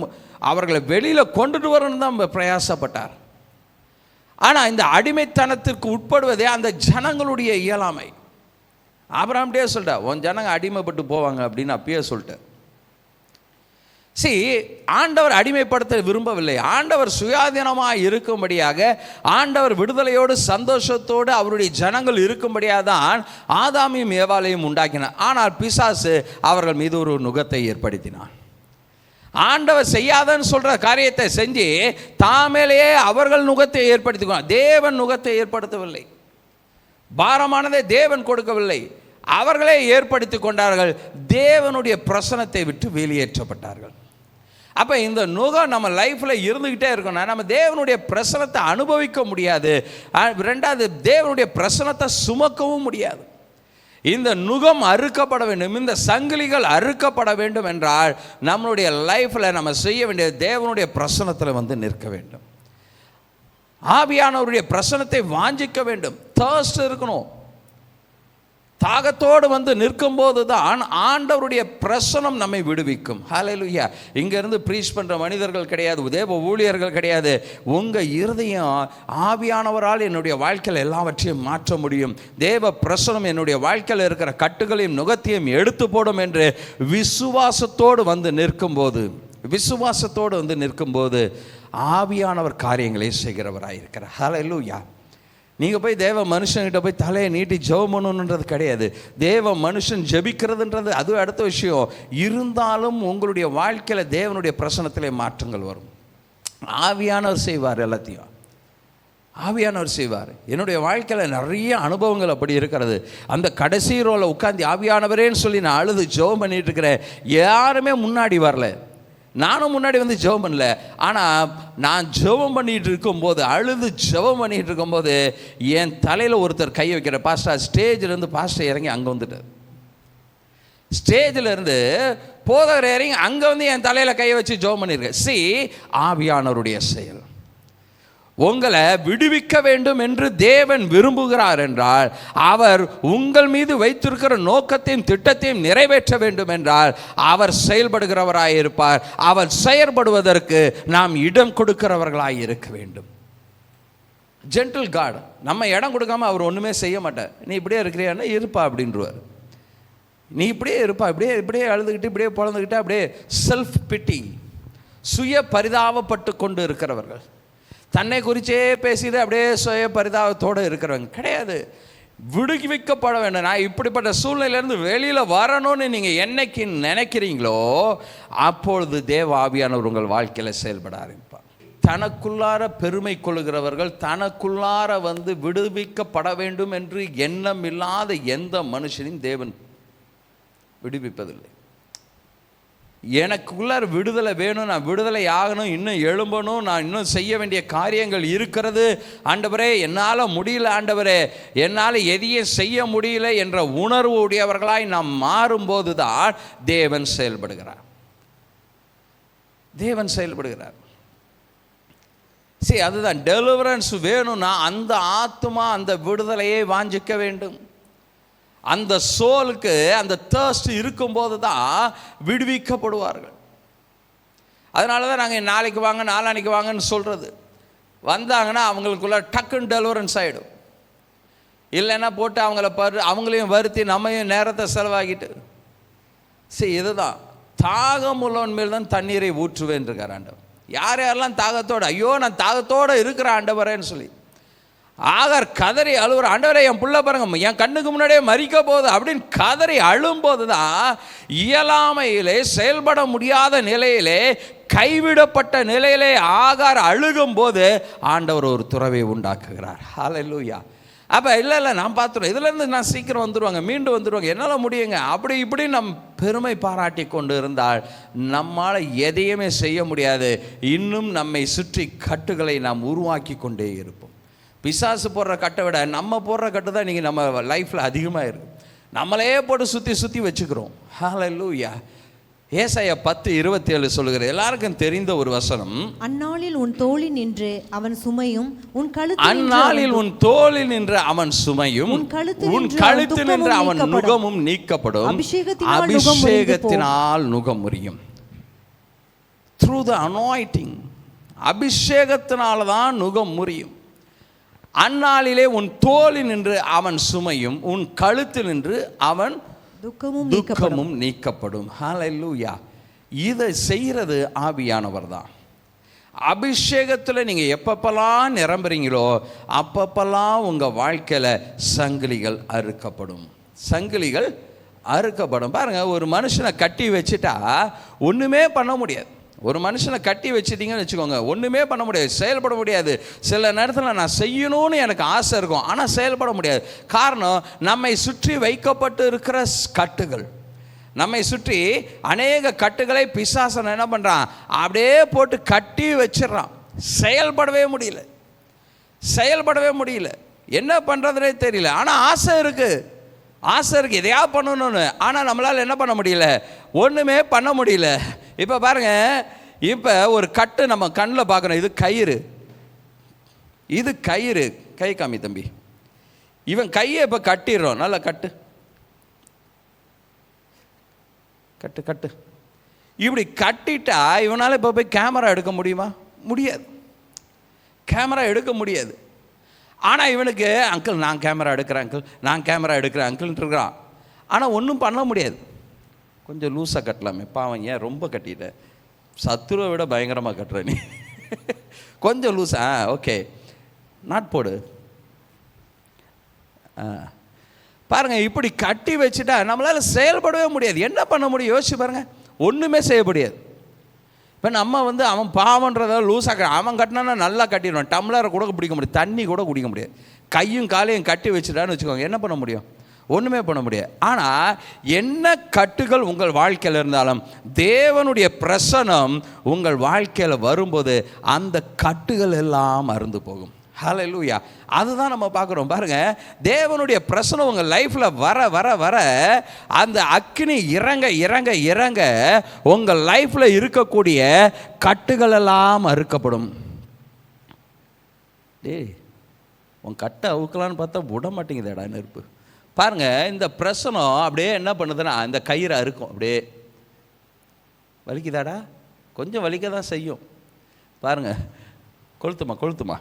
அவர்களை வெளியில் கொண்டுட்டு வரணும்னு தான் பிரயாசப்பட்டார். ஆனால் இந்த அடிமைத்தனத்திற்கு உட்படுவதே அந்த ஜனங்களுடைய இயலாமை. ஆபிரகாம்டே சொல்லிட்டா, உன் ஜனங்க அடிமைப்பட்டு போவாங்க அப்படின்னு அப்பயே சொல்லிட்டார். ஆண்டவர் அடிமைப்படுத்த விரும்பவில்லை. ஆண்டவர் சுயாதீனமாக இருக்கும்படியாக, ஆண்டவர் விடுதலையோடு சந்தோஷத்தோடு அவருடைய ஜனங்கள் இருக்கும்படியாக தான் ஆதாமையும் ஏவாளையும் உண்டாக்கினார். ஆனால் பிசாசு அவர்கள் மீது ஒரு நுகத்தை ஏற்படுத்தினான். ஆண்டவர் செய்யாதன்னு சொல்ற காரியத்தை செஞ்சு தாமேலேயே அவர்கள் நுகத்தை ஏற்படுத்திக்கணும். தேவன் நுகத்தை ஏற்படுத்தவில்லை, பாரமானதை தேவன் கொடுக்கவில்லை, அவர்களே ஏற்படுத்தி கொண்டார்கள். தேவனுடைய பிரசனத்தை விட்டு வெளியேற்றப்பட்டார்கள். அப்போ இந்த நுகம் நம்ம லைஃப்பில் இருந்துக்கிட்டே இருக்கணும். நம்ம தேவனுடைய பிரசனத்தை அனுபவிக்க முடியாது. ரெண்டாவது, தேவனுடைய பிரசனத்தை சுமக்கவும் முடியாது. இந்த நுகம் அறுக்கப்பட வேண்டும், இந்த சங்கிலிகள் அறுக்கப்பட வேண்டும் என்றால் நம்மளுடைய லைஃப்பில் நம்ம செய்ய வேண்டிய தேவனுடைய பிரசன்னத்தில் வந்து நிற்க வேண்டும். ஆவியானவருடைய பிரசன்னத்தை வாஞ்சிக்க வேண்டும். தர்ஸ்ட் இருக்கணும். தாகத்தோடு வந்து நிற்கும்போது தான் ஆண்டவருடைய பிரசனம் நம்மை விடுவிக்கும். ஹல்லேலூயா. இங்கேருந்து ப்ரீச் பண்ணுற மனிதர்கள் கிடையாது, தேவ ஊழியர்கள் கிடையாது. உங்கள் இருதயம் ஆவியானவரால் என்னுடைய வாழ்க்கையில் எல்லாவற்றையும் மாற்ற முடியும். தேவ பிரசனம் என்னுடைய வாழ்க்கையில் இருக்கிற கட்டுகளையும் நுகத்தையும் எடுத்து போடும் என்று விசுவாசத்தோடு வந்து நிற்கும்போது ஆவியானவர் காரியங்களை செய்கிறவராயிருக்கிறார். ஹல்லேலூயா. நீங்கள் போய் தேவ மனுஷன்கிட்ட போய் தலையை நீட்டி ஜெபம் பண்ணணுன்றது கிடையாது. தேவ மனுஷன் ஜெபிக்கிறதுன்றது அது அடுத்த விஷயம். இருந்தாலும் உங்களுடைய வாழ்க்கையில் தேவனுடைய பிரசனத்திலே மாற்றங்கள் வரும். ஆவியானவர் செய்வார், எல்லாத்தையும் ஆவியானவர் செய்வார். என்னுடைய வாழ்க்கையில் நிறைய அனுபவங்கள் அப்படி இருக்கிறது. அந்த கடைசி ரோல உட்காந்து ஆவியானவரேன்னு சொல்லி நான் அழுது ஜெபம் பண்ணிட்டு இருக்கிறேன். யாருமே முன்னாடி வரல, நானும் முன்னாடி வந்து ஜெபம் பண்ணல. ஆனால் நான் ஜெபம் பண்ணிகிட்டு இருக்கும்போது, அழுது ஜெபம் பண்ணிகிட்டு இருக்கும்போது என் தலையில் ஒருத்தர் கை வைக்கிற பாஸ்டர், ஸ்டேஜிலேருந்து பாஸ்டர் இறங்கி அங்கே வந்துட்டார். ஸ்டேஜிலேருந்து போதகர் இறங்கி அங்கே வந்து என் தலையில் கையை வச்சு ஜெபம் பண்ணியிருக்கேன். ஆவியானவருடைய செயல். உங்களை விடுவிக்க வேண்டும் என்று தேவன் விரும்புகிறார் என்றால், அவர் உங்கள் மீது வைத்திருக்கிற நோக்கத்தையும் திட்டத்தையும் நிறைவேற்ற வேண்டும் என்றால் அவர் செயல்படுகிறவராய் இருப்பார். அவர் செயல்படுவதற்கு நாம் இடம் கொடுக்கிறவர்களாய் இருக்க வேண்டும். Gentle God. நம்ம இடம் கொடுக்காம அவர் ஒன்றுமே செய்ய மாட்டார். நீ இப்படியே இருக்கிறியான்னா இருப்பா அப்படின்றவார். நீ இப்படியே இருப்பா, இப்படியே அழுதுகிட்டு இப்படியே பொழந்துக்கிட்டு அப்படியே செல்ஃப் பிட்டி, சுய பரிதாபப்பட்டு கொண்டு இருக்கிறவர்கள், தன்னை குறிச்சே பேசிட்டு அப்படியே சுய பரிதாபத்தோடு இருக்கிறவங்க கிடையாது. விடுவிக்கப்பட வேண்டும். நான் இப்படிப்பட்ட சூழ்நிலையிலேருந்து வெளியில் வரணும்னு நீங்கள் என்னைக்கு நினைக்கிறீங்களோ அப்பொழுது தேவ ஆவியானவர் உங்கள் வாழ்க்கையில் செயல்பட ஆரம்பிப்பார். தனக்குள்ளார பெருமை கொள்கிறவர்கள், தனக்குள்ளார வந்து விடுவிக்கப்பட வேண்டும் என்று எண்ணம் இல்லாத எந்த மனுஷனையும் தேவன் விடுவிப்பதில்லை. எனக்குள்ளார விடுதலை வேணும், நான் விடுதலை ஆகணும், இன்னும் எழும்பணும், நான் இன்னும் செய்ய வேண்டிய காரியங்கள் இருக்கிறது ஆண்டவரே, என்னால் முடியல ஆண்டவரே, என்னால் எதையும் செய்ய முடியல என்ற உணர்வு உடையவர்களாய் நாம் மாறும்போது தான் தேவன் செயல்படுகிறார். சரி, அதுதான் டெலிவரன்ஸ் வேணும்னா அந்த ஆத்மா அந்த விடுதலையை வாஞ்சிக்க வேண்டும். அந்த சோலுக்கு அந்த தர்ஸ்ட் இருக்கும்போது தான் விடுவிக்கப்படுவார்கள். அதனால தான் நாங்கள் நாளைக்கு வாங்க நாளான்னைக்கு வாங்கன்னு சொல்கிறது. வந்தாங்கன்னா அவங்களுக்குள்ள டக்குன்னு டெலிவரன்ஸ் ஆகிடும். இல்லைன்னா போட்டு அவங்களையும் வருத்தி நம்மையும் நேரத்தை செலவாகிட்டு. சரி, இதுதான் தாகம் உள்ளவன் மேல் தான் தண்ணீரை ஊற்றுவேன் இருக்கார் ஆண்டவர். யாரெல்லாம் தாகத்தோடு, ஐயோ நான் தாகத்தோடு இருக்கிற ஆண்டவரேன்னு சொல்லி ஆகார் கதறி அழுவுற, ஆண்டவரே என் புள்ள பாருங்க என் கண்ணுக்கு முன்னாடியே மறிக்க போகுது அப்படின்னு கதறி அழும்போது தான் இயலாமையிலே, செயல்பட முடியாத நிலையிலே, கைவிடப்பட்ட நிலையிலே ஆகார் அழுகும் போது ஆண்டவர் ஒரு துறவை உண்டாக்குகிறார். ஹல்லேலூயா. அப்போ இல்லை நான் பார்த்துருவோம், இதுலேருந்து நான் சீக்கிரம் வந்துடுவாங்க, மீண்டு வந்துடுவாங்க, என்னால் முடியுங்க அப்படி இப்படி நம் பெருமை பாராட்டி கொண்டு இருந்தால் நம்மால் எதையுமே செய்ய முடியாது. இன்னும் நம்மை சுற்றி கட்டுகளை நாம் உருவாக்கி கொண்டே இருப்போம். பிசாசு போடுற கட்டை விட நம்ம போடுற கட்டு தான் நீங்கள் நம்ம லைஃப்பில் அதிகமாக இருக்கும். நம்மளே போட்டு சுற்றி வச்சுக்கிறோம். ஹல்லேலூயா. ஏசாயா 10:27 சொல்லுகிற எல்லாருக்கும் தெரிந்த ஒரு வசனம். அந்நாளில் உன் தோளில் நின்று அவன் சுமையும் உன் கழுத்து நின்று அவன் நுகமும் நீக்கப்படும். அபிஷேகத்தினால் நுகம் முறியும். Through the anointing. அபிஷேகத்தினால தான் நுகம் முறியும். அந்நாளிலே உன் தோளில் நின்று அவன் சுமையும் உன் கழுத்தில் நின்று அவன் துக்கமும் நீக்கப்படும். ஹல்லேலூயா. இதை செய்கிறது ஆவியானவர் தான். அபிஷேகத்தில் நீங்கள் எப்பப்பெல்லாம் நிரம்புறீங்களோ அப்பப்பெல்லாம் உங்கள் வாழ்க்கையில் சங்கிலிகள் அறுக்கப்படும். பாருங்கள், ஒரு மனுஷனை கட்டி வச்சுட்டா ஒன்றுமே பண்ண முடியாது. ஒரு மனுஷனை கட்டி வச்சுட்டிங்கன்னு வச்சுக்கோங்க, ஒன்றுமே பண்ண முடியாது, செயல்பட முடியாது. சில நேரத்தில் நான் செய்யணும்னு எனக்கு ஆசை இருக்கும், ஆனால் செயல்பட முடியாது. காரணம், நம்மை சுற்றி வைக்கப்பட்டு இருக்கிற கட்டுகள். நம்மை சுற்றி அநேக கட்டுகளை பிசாசன் என்ன பண்ணுறான், அப்படியே போட்டு கட்டி வச்சிடறான். செயல்படவே முடியல, என்ன பண்ணுறதுனே தெரியல. ஆனால் ஆசை இருக்குது, ஆசை இருக்குது எதையாவது பண்ணணும்னு. ஆனால் நம்மளால் என்ன பண்ண முடியல, ஒன்றுமே பண்ண முடியல. இப்போ பாருங்கள், இப்போ ஒரு கட்டு நம்ம கண்ணில் பார்க்கணும். இது கயிறு, இது கயிறு. கை காமி தம்பி. இவன் கையை இப்போ கட்டிடுறோம். நல்லா கட்டு கட்டு கட்டு. இப்படி கட்டிட்டா இவனால் இப்போ போய் கேமரா எடுக்க முடியுமா? முடியாது, கேமரா எடுக்க முடியாது. ஆனால் இவனுக்கு அங்கிள் நான் கேமரா எடுக்கிறேன், அங்கிள் நான் கேமரா எடுக்கிறேன் அங்கிள்ன்ட்டு இருக்கிறான். ஆனால் ஒன்றும் பண்ண முடியாது. கொஞ்சம் லூஸாக கட்டலாமே, பாவம் ஏன் ரொம்ப கட்டிட்ட, சத்துருவை விட பயங்கரமாக கட்டுற நீ, கொஞ்சம் லூஸா, ஓகே நாட் போடு. பாருங்கள், இப்படி கட்டி வச்சுட்டா நம்மளால் செயல்படவே முடியாது. என்ன பண்ண முடியும் யோசிச்சு பாருங்கள், ஒன்றுமே செய்ய முடியாது. இப்போ நம்ம வந்து அவன் பாவன்றத லூஸாக அவன் கட்டினா நல்லா கட்டிடுவான், டம்ளரை கூட பிடிக்க முடியாது, தண்ணி கூட குடிக்க முடியாது. கையும் காலையும் கட்டி வச்சுட்டான்னு வச்சுக்கோங்க, என்ன பண்ண முடியும்? ஒன்றுமே பண்ண முடியாது. ஆனால் என்ன கட்டுகள் உங்கள் வாழ்க்கையில் இருந்தாலும் தேவனுடைய பிரசன்னம் உங்கள் வாழ்க்கையில் வரும்போது அந்த கட்டுகள் எல்லாம் அறுந்து போகும். ஹல்லேலூயா. அதுதான் நம்ம பார்க்குறோம். பாருங்கள், தேவனுடைய பிரசன்னம் உங்கள் லைஃப்பில் வர வர வர அந்த அக்கினி இறங்க இறங்க இறங்க உங்கள் லைஃப்பில் இருக்கக்கூடிய கட்டுகள் எல்லாம் அறுக்கப்படும். டேய், உன் கட்டை அவுக்கலான்னு பார்த்தா விட மாட்டேங்குதேடா நெருப்பு. பாருங்கள், இந்த பிரசனம் அப்படியே என்ன பண்ணுதுன்னா இந்த கயிறை அறுக்கும். அப்படியே வலிக்குதாடா, கொஞ்சம் வலிக்க தான் செய்யும். பாருங்கள், கொளுத்துமா கொளுத்துமா,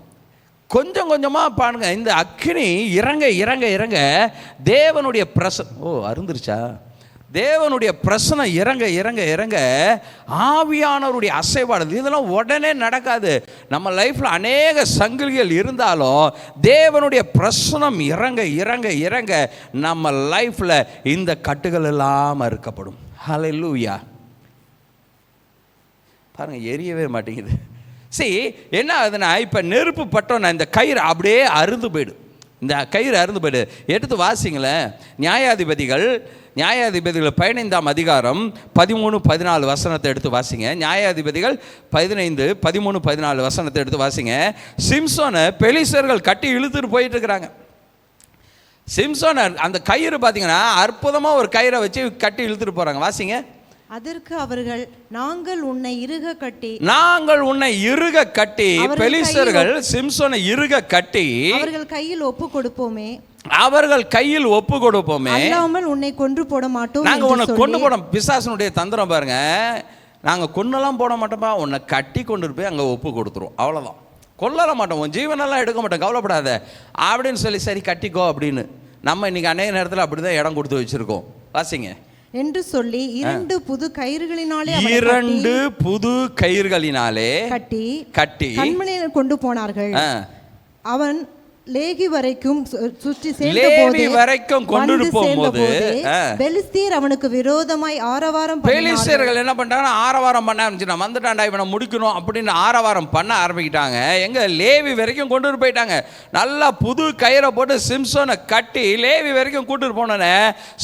கொஞ்சம் கொஞ்சமாக பாருங்க, இந்த அக்கினி இறங்க இறங்க இறங்க தேவனுடைய அருந்துருச்சா, தேவனுடைய பிரசனம் இறங்க இறங்க இறங்க ஆவியானவருடைய அசைவாடுது. இதெல்லாம் உடனே நடக்காது. நம்ம லைஃப்பில் அநேக சங்கிலிகள் இருந்தாலும் தேவனுடைய பிரசனம் இறங்க இறங்க இறங்க நம்ம லைஃப்பில் இந்த கட்டுகள் எல்லாம் அறுக்கப்படும். ஹல்லேலூயா. பாருங்கள், எரியவே மாட்டேங்குது. சரி, என்ன ஆகுதுன்னா இப்போ நெருப்பு பட்டோன்னா இந்த கயிறு அப்படியே அறுந்து போயிடும். இந்த கயிறு அறுந்து போயிடு. எடுத்து வாசிங்களேன், நியாயாதிபதிகள் 15ஆம் அதிகாரம் 13-14 வசனத்தை எடுத்து வாசிங்க. நியாயாதிபதிகள் 15, 13, 14 வசனத்தை எடுத்து வாசிங்க. சிம்சோனை பெலிஸ்தர்கள் கட்டி இழுத்துட்டு போயிட்டு இருக்கிறாங்க. சிம்சோனை அந்த கயிறு பார்த்தீங்கன்னா அற்புதமாக ஒரு கயிறை வச்சு கட்டி இழுத்துட்டு போகிறாங்க. வாசிங்க. அதற்கு அவர்கள், நாங்கள் உன்னை இறுக கட்டி பெலிஸ்தர்கள் சிம்சோனை இறுக கட்டி அவர்கள் கையில் ஒப்பு கொடுப்போமே, அல்லாமல் உன்னை கொன்று போட மாட்டோம். நாங்க உன்னை கொண்டு போட, பிசாசனுடைய தந்திரம் பாருங்க, நாங்க கொன்னெல்லாம் போட மாட்டோம்பா, உன்னை கட்டி கொண்டு போய் அங்க ஒப்பு கொடுத்துருவோம், அவ்வளவுதான், கொல்லலாம் மாட்டோம், உன் ஜீவனெல்லாம் எடுக்க மாட்டோம், கவலைப்படாத அப்படின்னு சொல்லி சரி கட்டிக்கோ அப்படின்னு. நம்ம இன்னைக்கு அநேக நேரத்தில் அப்படிதான் இடம் கொடுத்து வச்சிருக்கோம். வாசிங்க. என்று சொல்லி 2 புது கயிறுகளினாலே கட்டி கண்மலையில் கொண்டு போனார்கள். அவன் லேகி வரைக்கும் சுற்றி சேர்ந்தபோது கொண்டு போகும்போது பெலிஸ்தீர் அவனுக்கு விரோதமாய் ஆரவாரம் பெலிஸ்தர்கள் என்ன பண்ணிட்டாங்கன்னா ஆரவாரம் பண்ண ஆரம்பிச்சிட்டாங்க. வந்துட்டான்டா இவனை முடிக்கணும் அப்படின்னு ஆரவாரம் பண்ண ஆரம்பிக்கிட்டாங்க. எங்க லேவி வரைக்கும் கொண்டு போயிட்டாங்க. நல்லா புது கயிறை போட்டு சிம்சோனை கட்டி லேவி வரைக்கும் கூட்டிட்டு போனோன்னே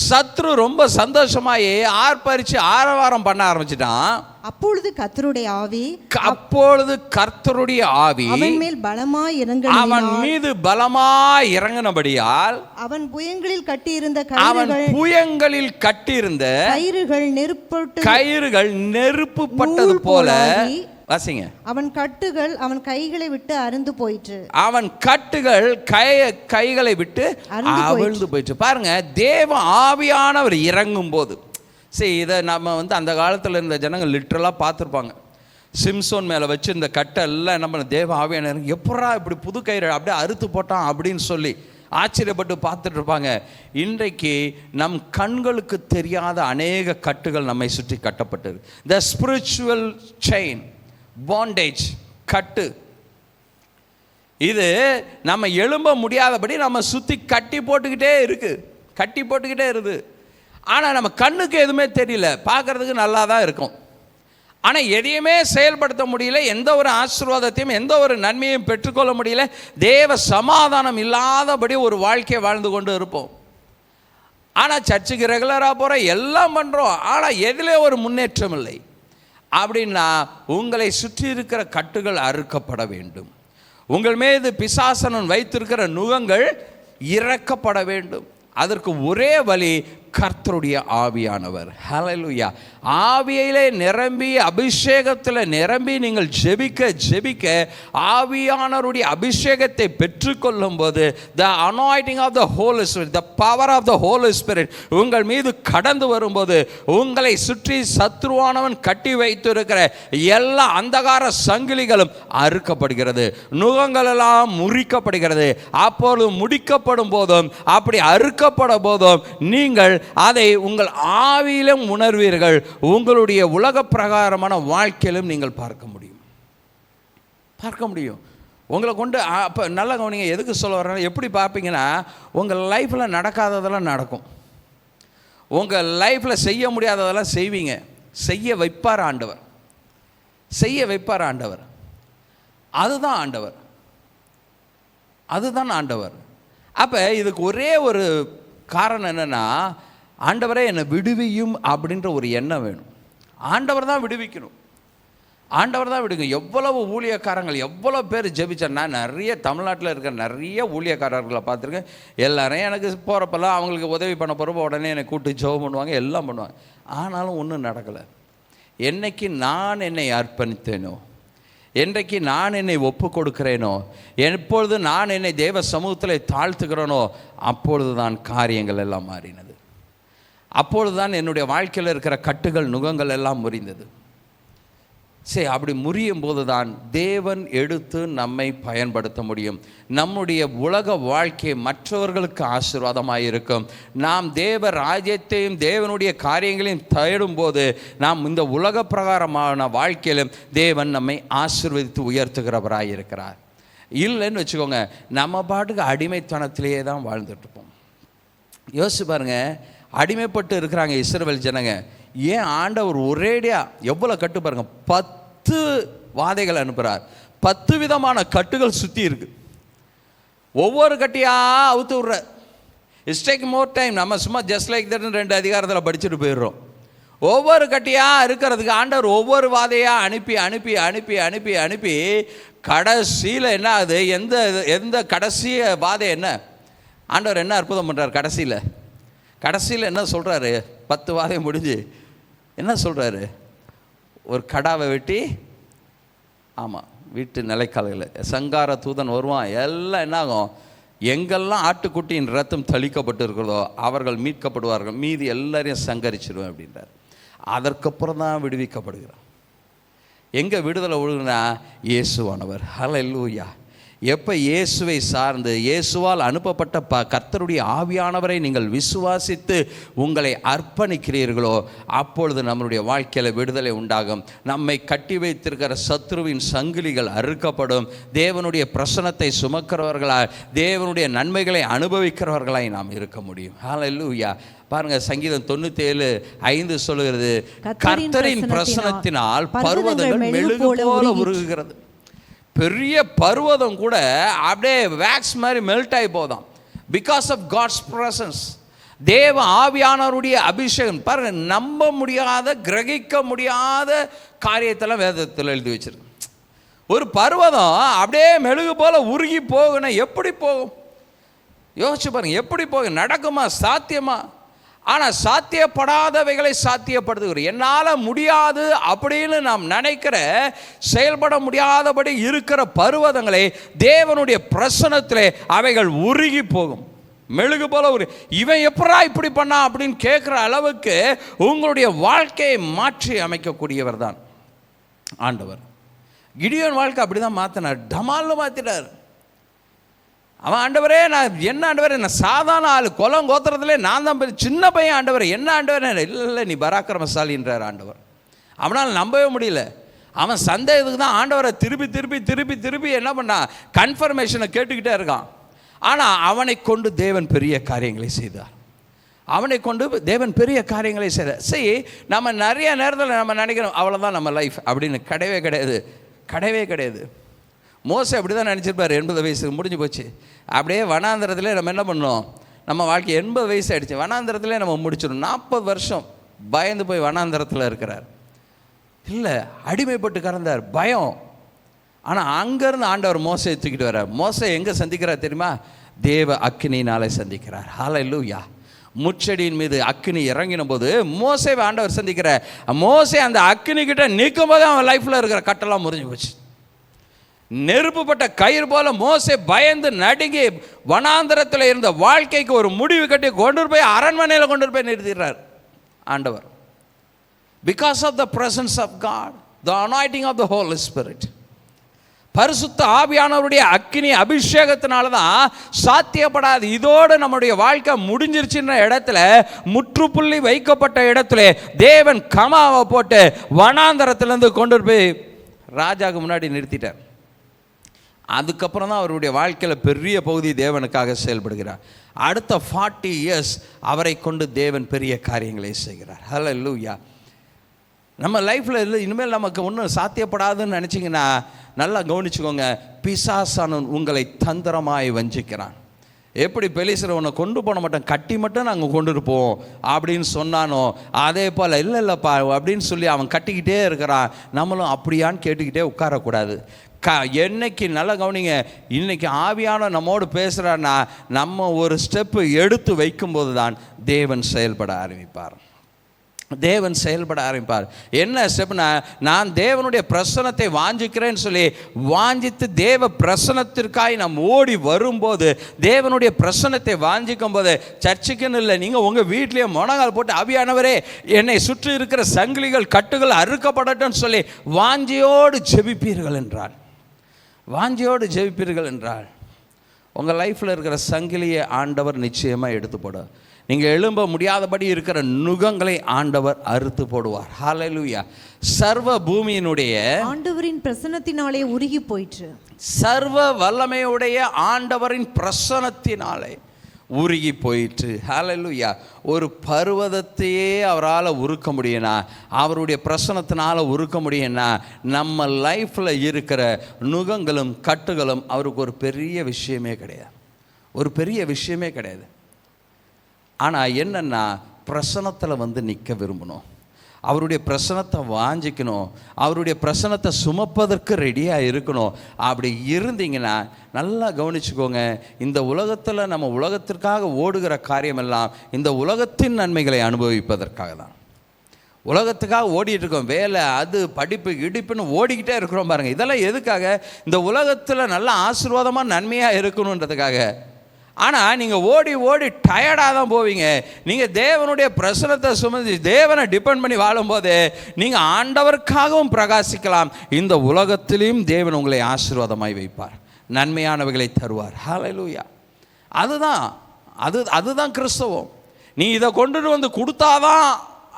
சத்ரு ரொம்ப சந்தோஷமாயி ஆர்ப்பரிச்சு ஆரவாரம் பண்ண ஆரம்பிச்சிட்டான். அப்பொழுது கர்த்தருடைய ஆவி அவன் மீது பலமாய் இறங்கினபடியால் அவன் புயங்களில் கட்டியிருந்த கயிறுகள் நெருப்புப்பட்டது போல. வாசிங்க. அவன் கட்டுகள் அவன் கைகளை விட்டு அறுந்து போயிற்று. கைகளை விட்டு அவிழ்ந்து போயிற்று. பாருங்க, தேவ ஆவியானவர் இறங்கும் போது, சரி இதை நம்ம அந்த காலத்தில் இருந்த ஜனங்கள் லிட்ரலாக பார்த்துருப்பாங்க. சிம்சோன் மேலே வச்சு இந்த கட்டை எல்லாம் என்ன பண்ண, தேவ ஆவியான எப்படா இப்படி புது கயிறு அப்படியே அறுத்து போட்டான் அப்படின்னு சொல்லி ஆச்சரியப்பட்டு பார்த்துட்டு இருப்பாங்க. இன்றைக்கு நம் கண்களுக்கு தெரியாத அநேக கட்டுகள் நம்மை சுற்றி கட்டப்பட்டது. த ஸ்பிரிச்சுவல் செயின் பாண்டேஜ் கட்டு, இது நம்ம எழும்ப முடியாதபடி நம்ம சுற்றி கட்டி போட்டுக்கிட்டே இருக்குது. ஆனால் நம்ம கண்ணுக்கு எதுவுமே தெரியல, பார்க்குறதுக்கு நல்லா தான் இருக்கும். ஆனால் எதையுமே செயல்படுத்த முடியல, எந்த ஒரு ஆசீர்வாதத்தையும் எந்த ஒரு நன்மையும் பெற்றுக்கொள்ள முடியல, தேவ சமாதானம் இல்லாதபடி ஒரு வாழ்க்கையை வாழ்ந்து கொண்டு இருப்போம். ஆனால் சர்ச்சுக்கு ரெகுலராக போகிறோம், எல்லாம் பண்ணுறோம், ஆனால் எதிலே ஒரு முன்னேற்றம் இல்லை. அப்படின்னா உங்களை சுற்றி இருக்கிற கட்டுகள் அறுக்கப்பட வேண்டும். உங்கள் மீது பிசாசனன் வைத்திருக்கிற நுகங்கள் இறக்கப்பட வேண்டும். அதற்கு ஒரே வழி கர்த்தருடைய ஆவியானவர். ஹல்லேலூயா. ஆவியிலே நிரம்பி அபிஷேகத்தில் நிரம்பி நீங்கள் ஜெபிக்க ஆவியானவருடைய அபிஷேகத்தை பெற்றுக்கொள்ளும் போது the anointing of the Holy Spirit, the power of the Holy Spirit உங்கள் மீது கடந்து வரும்போது உங்களை சுற்றி சத்ருவானவன் கட்டி வைத்திருக்கிற எல்லா அந்தகார சங்கிலிகளும் அறுக்கப்படுகிறது, நுகங்கள் எல்லாம் முறிக்கப்படுகிறது. அப்பொழுது முடிக்கப்படும் போதும் அப்படி அறுக்கப்படும் போதும் நீங்கள் அதை உங்கள் ஆவியிலும் உணர்வீர்கள், உங்களுடைய உலக பிரகாரமான வாழ்க்கையிலும் நீங்கள் பார்க்க முடியும். உங்களை கொண்டு அப்போ நல்ல கவனிங்க, எதுக்கு சொல்ல வர்றேன், எப்படி பார்ப்பீங்கன்னா உங்கள் லைஃப்பில் நடக்காததெல்லாம் நடக்கும், உங்கள் லைஃப்பில் செய்ய முடியாததெல்லாம் செய்வீங்க. செய்ய வைப்பார் ஆண்டவர். அதுதான் ஆண்டவர். அப்போ இதுக்கு ஒரே ஒரு காரணம் என்னென்னா, ஆண்டவரே என்னை விடுவியும் அப்படின்ற ஒரு எண்ணம் வேணும். ஆண்டவர் தான் விடுவிக்கணும். எவ்வளவு ஊழியக்காரங்கள் எவ்வளோ பேர் ஜெபிச்சா, நான் நிறைய தமிழ்நாட்டில் இருக்கிற நிறைய ஊழியக்காரர்களை பார்த்துருக்கேன். எல்லாரையும் எனக்கு போகிறப்பெல்லாம் அவங்களுக்கு உதவி பண்ண போகிறப்ப உடனே என்னை கூப்பிட்டு ஜெபம் பண்ணுவாங்க, எல்லாம் பண்ணுவாங்க. ஆனாலும் ஒன்றும் நடக்கலை. என்னைக்கு நான் என்னை அர்ப்பணித்தேனோ, என்றைக்கு நான் என்னை ஒப்பு கொடுக்கிறேனோ, எப்பொழுது நான் என்னை தேவ சமூகத்தில் தாழ்த்துக்கிறேனோ, அப்பொழுது தான் காரியங்கள் எல்லாம் மாறினது. அப்பொழுது தான் என்னுடைய வாழ்க்கையில் இருக்கிற கட்டுகள் நுகங்கள் எல்லாம் முறிந்தது. சரி, அப்படி முறியும் போது தான் தேவன் எடுத்து நம்மை பயன்படுத்த முடியும். நம்முடைய உலக வாழ்க்கை மற்றவர்களுக்கு ஆசீர்வாதமாக இருக்கும். நாம் தேவ ராஜ்யத்தையும் தேவனுடைய காரியங்களையும் தேடும்போது நாம் இந்த உலக பிரகாரமான வாழ்க்கையிலும் தேவன் நம்மை ஆசீர்வதித்து உயர்த்துகிறவராக இருக்கிறார். இல்லைன்னு வச்சுக்கோங்க, நம்ம பாட்டுக்கு அடிமைத்தனத்திலேயே தான் வாழ்ந்துட்டுருப்போம். யோசிச்சு பாருங்க, அடிமைப்பட்டு இருக்கிறாங்க இஸ்ரவேல் ஜனங்க. ஏன் ஆண்டவர் ஒரேடியாக எவ்வளோ கட்டு பாருங்க, 10 வாதைகள் அனுப்புகிறார். 10 விதமான கட்டுகள் சுற்றி இருக்கு. ஒவ்வொரு கட்டியாக அவுத்து விட்ற. It's take more time. நம்ம சும்மா ஜஸ்ட் லைக் தட்னு 2 அதிகாரத்தில் படிச்சுட்டு போயிடுறோம். ஒவ்வொரு கட்டியாக இருக்கிறதுக்கு ஆண்டவர் ஒவ்வொரு வாதையாக அனுப்பி அனுப்பி அனுப்பி அனுப்பி அனுப்பி கடைசியில் என்ன ஆகுது, எந்த கடைசி வாதை என்ன, ஆண்டவர் என்ன அற்புதம் பண்ணுறார் கடைசியில் என்ன சொல்கிறாரு, 10 வாதை முடிஞ்சு என்ன சொல்கிறாரு, ஒரு கடாவை வெட்டி, ஆமாம், வீட்டு நிலைக்காலையில் சங்கார தூதன் வருவான். எல்லாம் என்ன ஆகும், எங்கெல்லாம் ஆட்டுக்குட்டியின் ரத்தம் தெளிக்கப்பட்டு இருக்கிறதோ அவர்கள் மீட்கப்படுவார்கள், மீதி எல்லாரையும் சங்கரிச்சிடுவேன் அப்படின்றார். அதற்கப்புறம் தான் விடுவிக்கப்படுகிறார். எங்கே விடுதலை விடுனா, இயேசுவானவர். ஹல்லேலூயா. எப்போ இயேசுவை சார்ந்து இயேசுவால் அனுப்பப்பட்ட கர்த்தருடைய ஆவியானவரை நீங்கள் விசுவாசித்து உங்களை அர்ப்பணிக்கிறீர்களோ, அப்பொழுது நம்மளுடைய வாழ்க்கையில் விடுதலை உண்டாகும். நம்மை கட்டி வைத்திருக்கிற சத்ருவின் சங்கிலிகள் அறுக்கப்படும். தேவனுடைய பிரசன்னத்தை சுமக்கிறவர்களாய், தேவனுடைய நன்மைகளை அனுபவிக்கிறவர்களாய் நாம் இருக்க முடியும். ஹல்லேலூயா. பாருங்க, சங்கீதம் 97:5 சொல்லுகிறது, கர்த்தரின் பிரசன்னத்தினால் பர்வதங்கள் மெழுகு போல உருகுகிறது. பெரிய பர்வதம் கூட அப்படியே வேக்ஸ் மாதிரி மெல்ட் ஆகி போதும். Because of God's presence. தேவ ஆவியானவருடைய அபிஷேகம். பாருங்க, நம்ப முடியாத, கிரகிக்க முடியாத காரியத்தெல்லாம் வேதத்தில் எழுதி வச்சிருக்கு. ஒரு பர்வதம் அப்படியே மெழுகு போல உருகி போகணும். எப்படி போகும் யோசிச்சு பாருங்க, எப்படி போகும், நடக்குமா, சாத்தியமா? ஆனால் சாத்தியப்படாதவைகளை சாத்தியப்படுத்துகிறோம். என்னால் முடியாது அப்படின்னு நாம் நினைக்கிற, செயல்பட முடியாதபடி இருக்கிற பர்வதங்களை தேவனுடைய பிரசன்னத்திலே அவைகள் உருகி போகும். மெழுகு போல இவன் எப்படா இப்படி பண்ணா அப்படின்னு கேட்குற அளவுக்கு உங்களுடைய வாழ்க்கையை மாற்றி அமைக்கக்கூடியவர் தான் ஆண்டவர். கிடியோன் வாழ்க்கை அப்படி தான் மாற்றினார். டமால்னு மாற்றிட்டார். அவன், ஆண்டவரே நான் என்ன ஆண்டவரே, நான் சாதாரண ஆள், குலம் கோத்திரத்திலே நான் தான் சின்ன பையன் ஆண்டவர், என்ன ஆண்டவர்? இல்லை, நீ பராக்கிரமசாலின்றார் ஆண்டவர். அவனால் நம்பவே முடியல. அவன் சந்தேகத்துக்கு தான் ஆண்டவரை திருப்பி திருப்பி திருப்பி திருப்பி என்ன பண்ணான், கன்ஃபர்மேஷனை கேட்டுக்கிட்டே இருக்கான். ஆனால் அவனை கொண்டு தேவன் பெரிய காரியங்களை செய்தார். சரி, நம்ம நிறைய நேரத்தில் நம்ம நினைக்கிறோம் அவ்வளோதான் நம்ம லைஃப் அப்படின்னு. கிடையவே கிடையாது. மோசே அப்படி தான் நினச்சிருப்பார். 80 வயசு முடிஞ்சு போச்சு. அப்படியே வனாந்திரத்தில் நம்ம என்ன பண்ணோம், நம்ம வாழ்க்கை 80 வயசு ஆகிடுச்சு, வனாந்திரத்திலே நம்ம முடிச்சிடும். 40 வருஷம் பயந்து போய் வனாந்திரத்தில் இருக்கிறார். இல்லை, அடிமைப்பட்டு கறந்தார், பயம். ஆனால் அங்கேருந்து ஆண்டவர் மோசையை தூக்கிட்டு வர்றார். மோசை எங்கே சந்திக்கிறார் தெரியுமா? தேவ அக்கினியினாலே சந்திக்கிறார். ஹல்லேலூயா. முச்செடியின் மீது அக்கினி இறங்கின போது மோசேவை ஆண்டவர் சந்திக்கிற மோசே அந்த அக்கினி கிட்ட நிற்கும் போது அவன் லைஃப்பில் இருக்கிற கட்டெல்லாம் முறிஞ்சு போச்சு. நெருப்புப்பட்ட கயிறு போல மோசே பயந்து நடுங்கி வனாந்தரத்தில் இருந்த வாழ்க்கைக்கு ஒரு முடிவு கட்டி கொண்டு போய் அரண்மனையில் கொண்டு போய் நிறுத்திடுறார் ஆண்டவர். Because of the presence of God, the anointing of the Holy Spirit. பரிசுத்த ஆவியானவருடைய அக்கினி அபிஷேகத்தினால தான் சாத்தியப்படாது. இதோடு நம்முடைய வாழ்க்கை முடிஞ்சிருச்சுன்ற இடத்துல, முற்றுப்புள்ளி வைக்கப்பட்ட இடத்துல தேவன் கமாவை போட்டு வனாந்தரத்திலேருந்து கொண்டு போய் ராஜாவுக்கு முன்னாடி நிறுத்திட்டார். அதுக்கப்புறம் தான் அவருடைய வாழ்க்கையில் பெரிய பகுதி தேவனுக்காக செயல்படுகிறார். அடுத்த 40 இயர்ஸ் அவரை கொண்டு தேவன் பெரிய காரியங்களை செய்கிறார். ஹல்லேலூயா. நம்ம லைஃப்பில் இல்லை இனிமேல் நமக்கு ஒன்றும் சாத்தியப்படாதுன்னு நினச்சிங்கன்னா நல்லா கவனிச்சுக்கோங்க. பிசாசானவன் உங்களை தந்திரமாய் வஞ்சிக்கிறான். எப்படி பெலிசரை உன்னை கொண்டு போன மாட்டோம், கட்டி மட்டும் நாங்கள் கொண்டுட்டு போவோம் அப்படின்னு சொன்னானோ அதே போல் இல்லைப்பா அப்படின்னு சொல்லி அவன் கட்டிக்கிட்டே இருக்கிறான். நம்மளும் அப்படியான்னு கேட்டுக்கிட்டே உட்காரக்கூடாது. என்னைக்கு நல்லா கவனிங்க, இன்னைக்கு ஆவியான நம்மோடு பேசுகிறான்னா நம்ம ஒரு ஸ்டெப்பு எடுத்து வைக்கும்போது தான் தேவன் செயல்பட ஆரம்பிப்பார். தேவன் செயல்பட ஆரம்பிப்பார். என்ன ஸ்டெப்னா, நான் தேவனுடைய பிரசனத்தை வாஞ்சிக்கிறேன்னு சொல்லி வாஞ்சித்து தேவ பிரசனத்திற்காய் நாம் ஓடி வரும்போது, தேவனுடைய பிரசனத்தை வாஞ்சிக்கும் போது, சர்ச்சுக்குன்னு இல்லை, நீங்கள் உங்கள் வீட்லேயே முனங்கால் போட்டு ஆவியானவரே என்னை சுற்றி இருக்கிற சங்கிலிகள் கட்டுகள் அறுக்கப்படட்டும்னு சொல்லி வாஞ்சியோடு ஜெபிப்பீர்கள் என்றால், வாஞ்சியோடு ஜெபிப்பீர்கள் என்றால் உங்கள் லைஃப்பில் இருக்கிற சங்கிலியை ஆண்டவர் நிச்சயமாக எடுத்து போட, நீங்கள் எழும்ப முடியாதபடி இருக்கிற நுகங்களை ஆண்டவர் அறுத்து போடுவார். ஹல்லேலூயா. சர்வ பூமியினுடைய ஆண்டவரின் பிரசன்னத்தினாலே உருகி போயிற்று. சர்வ வல்லமையுடைய ஆண்டவரின் பிரசன்னத்தினாலே உருகி போயிற்று. ஹல்லேலூயா. ஒரு பர்வதத்தையே அவரால் உருக்க முடியும்னா, அவருடைய பிரசனத்தினால் உருக்க முடியும்னா, நம்ம லைஃப்பில் இருக்கிற நுகங்களும் கட்டுகளும் அவருக்கு ஒரு பெரிய விஷயமே கிடையாது, ஒரு பெரிய விஷயமே கிடையாது. ஆனால் என்னென்னா, பிரசனத்தில் வந்து நிற்க விரும்பணும், அவருடைய பிரசனத்தை வாஞ்சிக்கணும், அவருடைய பிரசனத்தை சுமப்பதற்கு ரெடியாக இருக்கணும். அப்படி இருந்தீங்கன்னா நல்லா கவனிச்சுக்கோங்க, இந்த உலகத்தில் நம்ம உலகத்திற்காக ஓடுகிற காரியமெல்லாம் இந்த உலகத்தின் நன்மைகளை அனுபவிப்பதற்காக தான். உலகத்துக்காக ஓடிட்டு இருக்கோம், வேலை அது படிப்பு இடிப்புன்னு ஓடிக்கிட்டே இருக்கிறோம் பாருங்கள். இதெல்லாம் எதுக்காக? இந்த உலகத்தில் நல்ல ஆசீர்வாதமாக நன்மையாக இருக்கணுன்றதுக்காக. ஆனால் நீங்கள் ஓடி ஓடி டயர்டாக தான் போவீங்க. நீங்கள் தேவனுடைய பிரசனத்தை சுமந்து தேவனை டிபெண்ட் பண்ணி வாழும்போது நீங்கள் ஆண்டவருக்காகவும் பிரகாசிக்கலாம், இந்த உலகத்திலையும் தேவன் உங்களை ஆசீர்வாதமாய் வைப்பார், நன்மையானவைகளை தருவார். ஹல்லேலூயா. அதுதான் கிறிஸ்தவம். நீ இதை கொண்டுட்டு வந்து கொடுத்தாதான்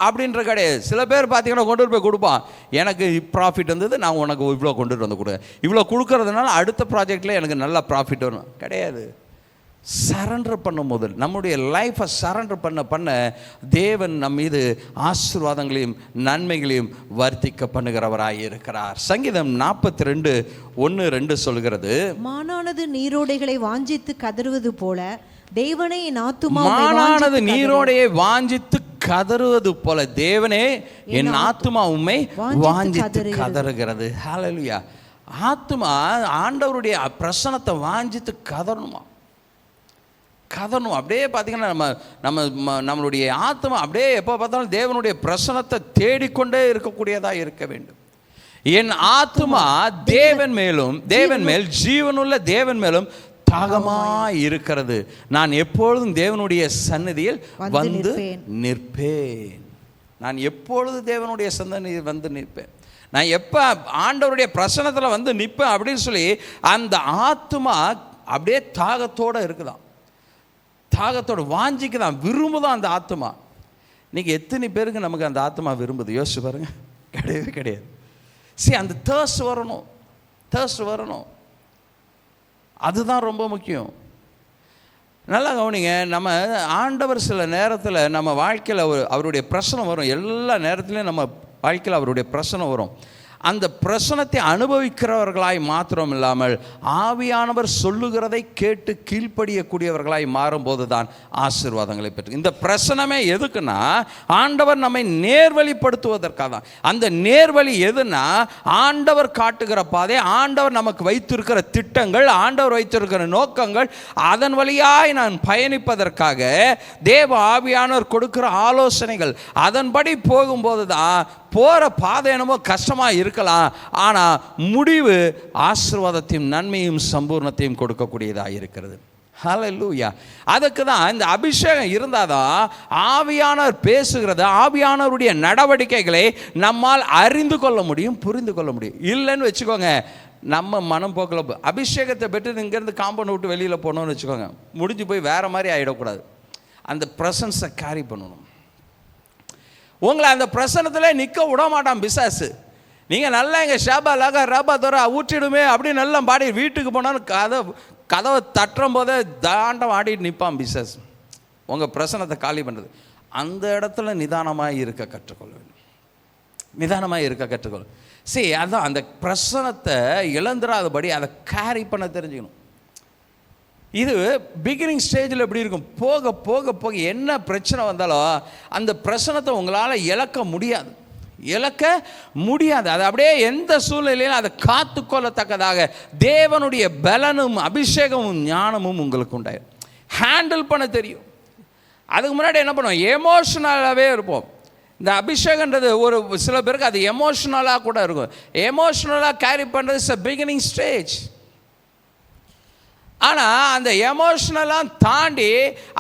அப்படின்ற கிடையாது. சில பேர் பார்த்தீங்கன்னா கொண்டு போய் கொடுப்பான், எனக்கு ப்ராஃபிட் வந்தது, நான் உனக்கு இவ்வளோ கொண்டுட்டு வந்து கொடு, இவ்வளோ கொடுக்கறதுனால அடுத்த ப்ராஜெக்டில் எனக்கு நல்லா ப்ராஃபிட் வரும். கிடையாது. சரண்டர் பண்ணும் போது, நம்முடைய லைஃப்பை சரண்டர் பண்ண தேவன் நம் மீது ஆசீர்வாதங்களையும் நன்மைகளையும் வர்த்திக்க பண்ணுகிறவராய் இருக்கிறார். சங்கீதம் 42:1-2 சொல்கிறது, மானானது நீரோடைகளை வாஞ்சித்து கதறுவது போல தேவனே என் ஆத்துமா, மானானது நீரோடையை வாஞ்சித்து கதறுவது போல தேவனே என் ஆத்துமா உம்மை வாஞ்சித்து கதறுகிறது. ஹல்லேலூயா. ஆத்துமா ஆண்டவருடைய பிரசனத்தை வாஞ்சித்து கதறணுமா, கதறணும். அப்படியே பார்த்தீங்கன்னா நம்மளுடைய ஆத்மா அப்படியே எப்போ பார்த்தாலும் தேவனுடைய பிரசனத்தை தேடிக்கொண்டே இருக்கக்கூடியதாக இருக்க வேண்டும். என் ஆத்மா தேவன் மேல் ஜீவனுள்ள தேவன் மேலும் தாகமாய் இருக்கிறது, நான் எப்பொழுதும் தேவனுடைய சந்நிதியில் வந்து நிற்பேன். நான் எப்பொழுது தேவனுடைய சந்நிதியில் வந்து நிற்பேன், நான் எப்போ ஆண்டவருடைய பிரசனத்தில் வந்து நிற்பேன் அப்படின்னு சொல்லி அந்த ஆத்மா அப்படியே தாகத்தோடு இருக்குதான், தாகத்தோட வாஞ்சிக்குதான், விரும்புதான் அந்த ஆத்மா. இன்றைக்கி எத்தனை பேருக்கு நமக்கு அந்த ஆத்மா விரும்புது யோசிச்சு பாருங்க. கிடையவே கிடையாது. அந்த தேர்ஸ்ட் வரணும், அதுதான் ரொம்ப முக்கியம். நல்லா கவனிங்க, நம்ம ஆண்டவர் சில நேரத்தில் நம்ம வாழ்க்கையில் அவருடைய பிரச்சனை வரும், எல்லா நேரத்துலையும் நம்ம வாழ்க்கையில் அவருடைய பிரச்சனை வரும். அந்த பிரசனத்தை அனுபவிக்கிறவர்களாய் மாத்திரம் இல்லாமல் ஆவியானவர் சொல்லுகிறதை கேட்டு கீழ்ப்படியக்கூடியவர்களாய் மாறும்போது தான் ஆசீர்வாதங்களை பெற்று. இந்த பிரசனமே எதுக்குன்னா ஆண்டவர் நம்மை நேர்வழிப்படுத்துவதற்காக தான். அந்த நேர்வழி எதுனா ஆண்டவர் காட்டுகிற பாதை, ஆண்டவர் நமக்கு வைத்திருக்கிற திட்டங்கள், ஆண்டவர் வைத்திருக்கிற நோக்கங்கள், அதன் வழியாய் நான் பயணிப்பதற்காக தேவ ஆவியானவர் கொடுக்கிற ஆலோசனைகள், அதன்படி போகும்போது தான் போகிற பாதை என்னமோ கஷ்டமாக இருக்கலாம், ஆனால் முடிவு ஆசீர்வாதத்தையும் நன்மையும் சம்பூர்ணத்தையும் கொடுக்கக்கூடியதாக இருக்கிறது. ஹல்லேலூயா. அதுக்கு தான் இந்த அபிஷேகம் இருந்தால் தான் ஆவியானவர் பேசுகிறது, ஆவியானவருடைய நடவடிக்கைகளை நம்மால் அறிந்து கொள்ள முடியும், புரிந்து கொள்ள முடியும். இல்லைன்னு வச்சுக்கோங்க, நம்ம மனம் போக்கில் அபிஷேகத்தை பெற்று இங்கேருந்து காம்பவுண்ட் விட்டு வெளியில் போனோம்னு வச்சுக்கோங்க, முடிஞ்சு போய் வேறு மாதிரி ஆகிடக்கூடாது. அந்த ப்ரெசன்ஸை கேரி பண்ணணும். உங்களை அந்த பிரசனத்தில் நிற்க விட மாட்டான் பிசாசு. நீங்கள் நல்லா எங்கள் ஷாபா லாகா ரபா தோரா ஊற்றிடுமே அப்படின்னு நல்லா பாடி வீட்டுக்கு போனாலும் கதவை தட்டுற போதே தாண்டம் ஆடிட்டு நிற்பான் பிசாசு. உங்கள் பிரசனத்தை காலி பண்ணுறது. அந்த இடத்துல நிதானமாக இருக்க கற்றுக்கொள்ள வேண்டும். நிதானமாக இருக்க கற்றுக்கொள்ள. சரி, அதான் அந்த பிரசனத்தை இழந்துடாதபடி அதை கேரி பண்ண தெரிஞ்சுக்கணும். இது பிகினிங் ஸ்டேஜில் எப்படி இருக்கும், போக போக போக என்ன பிரச்சனை வந்தாலும் அந்த பிரச்சனத்தை உங்களால் இழக்க முடியாது. அது அப்படியே எந்த சூழ்நிலையிலும் அதை காத்து கொள்ளத்தக்கதாக தேவனுடைய பலனும் அபிஷேகமும் ஞானமும் உங்களுக்கு உண்டாயிரும். ஹேண்டில் பண்ண தெரியும். அதுக்கு முன்னாடி என்ன பண்ணுவோம், எமோஷனலாகவே இருப்போம். இந்த அபிஷேகன்றது ஒரு சில பேருக்கு அது எமோஷனலாக கூட இருக்கும். எமோஷனலாக கேரி பண்ணுறது இஸ் அ பிகினிங் ஸ்டேஜ். ஆனால் அந்த எமோஷனலாம் தாண்டி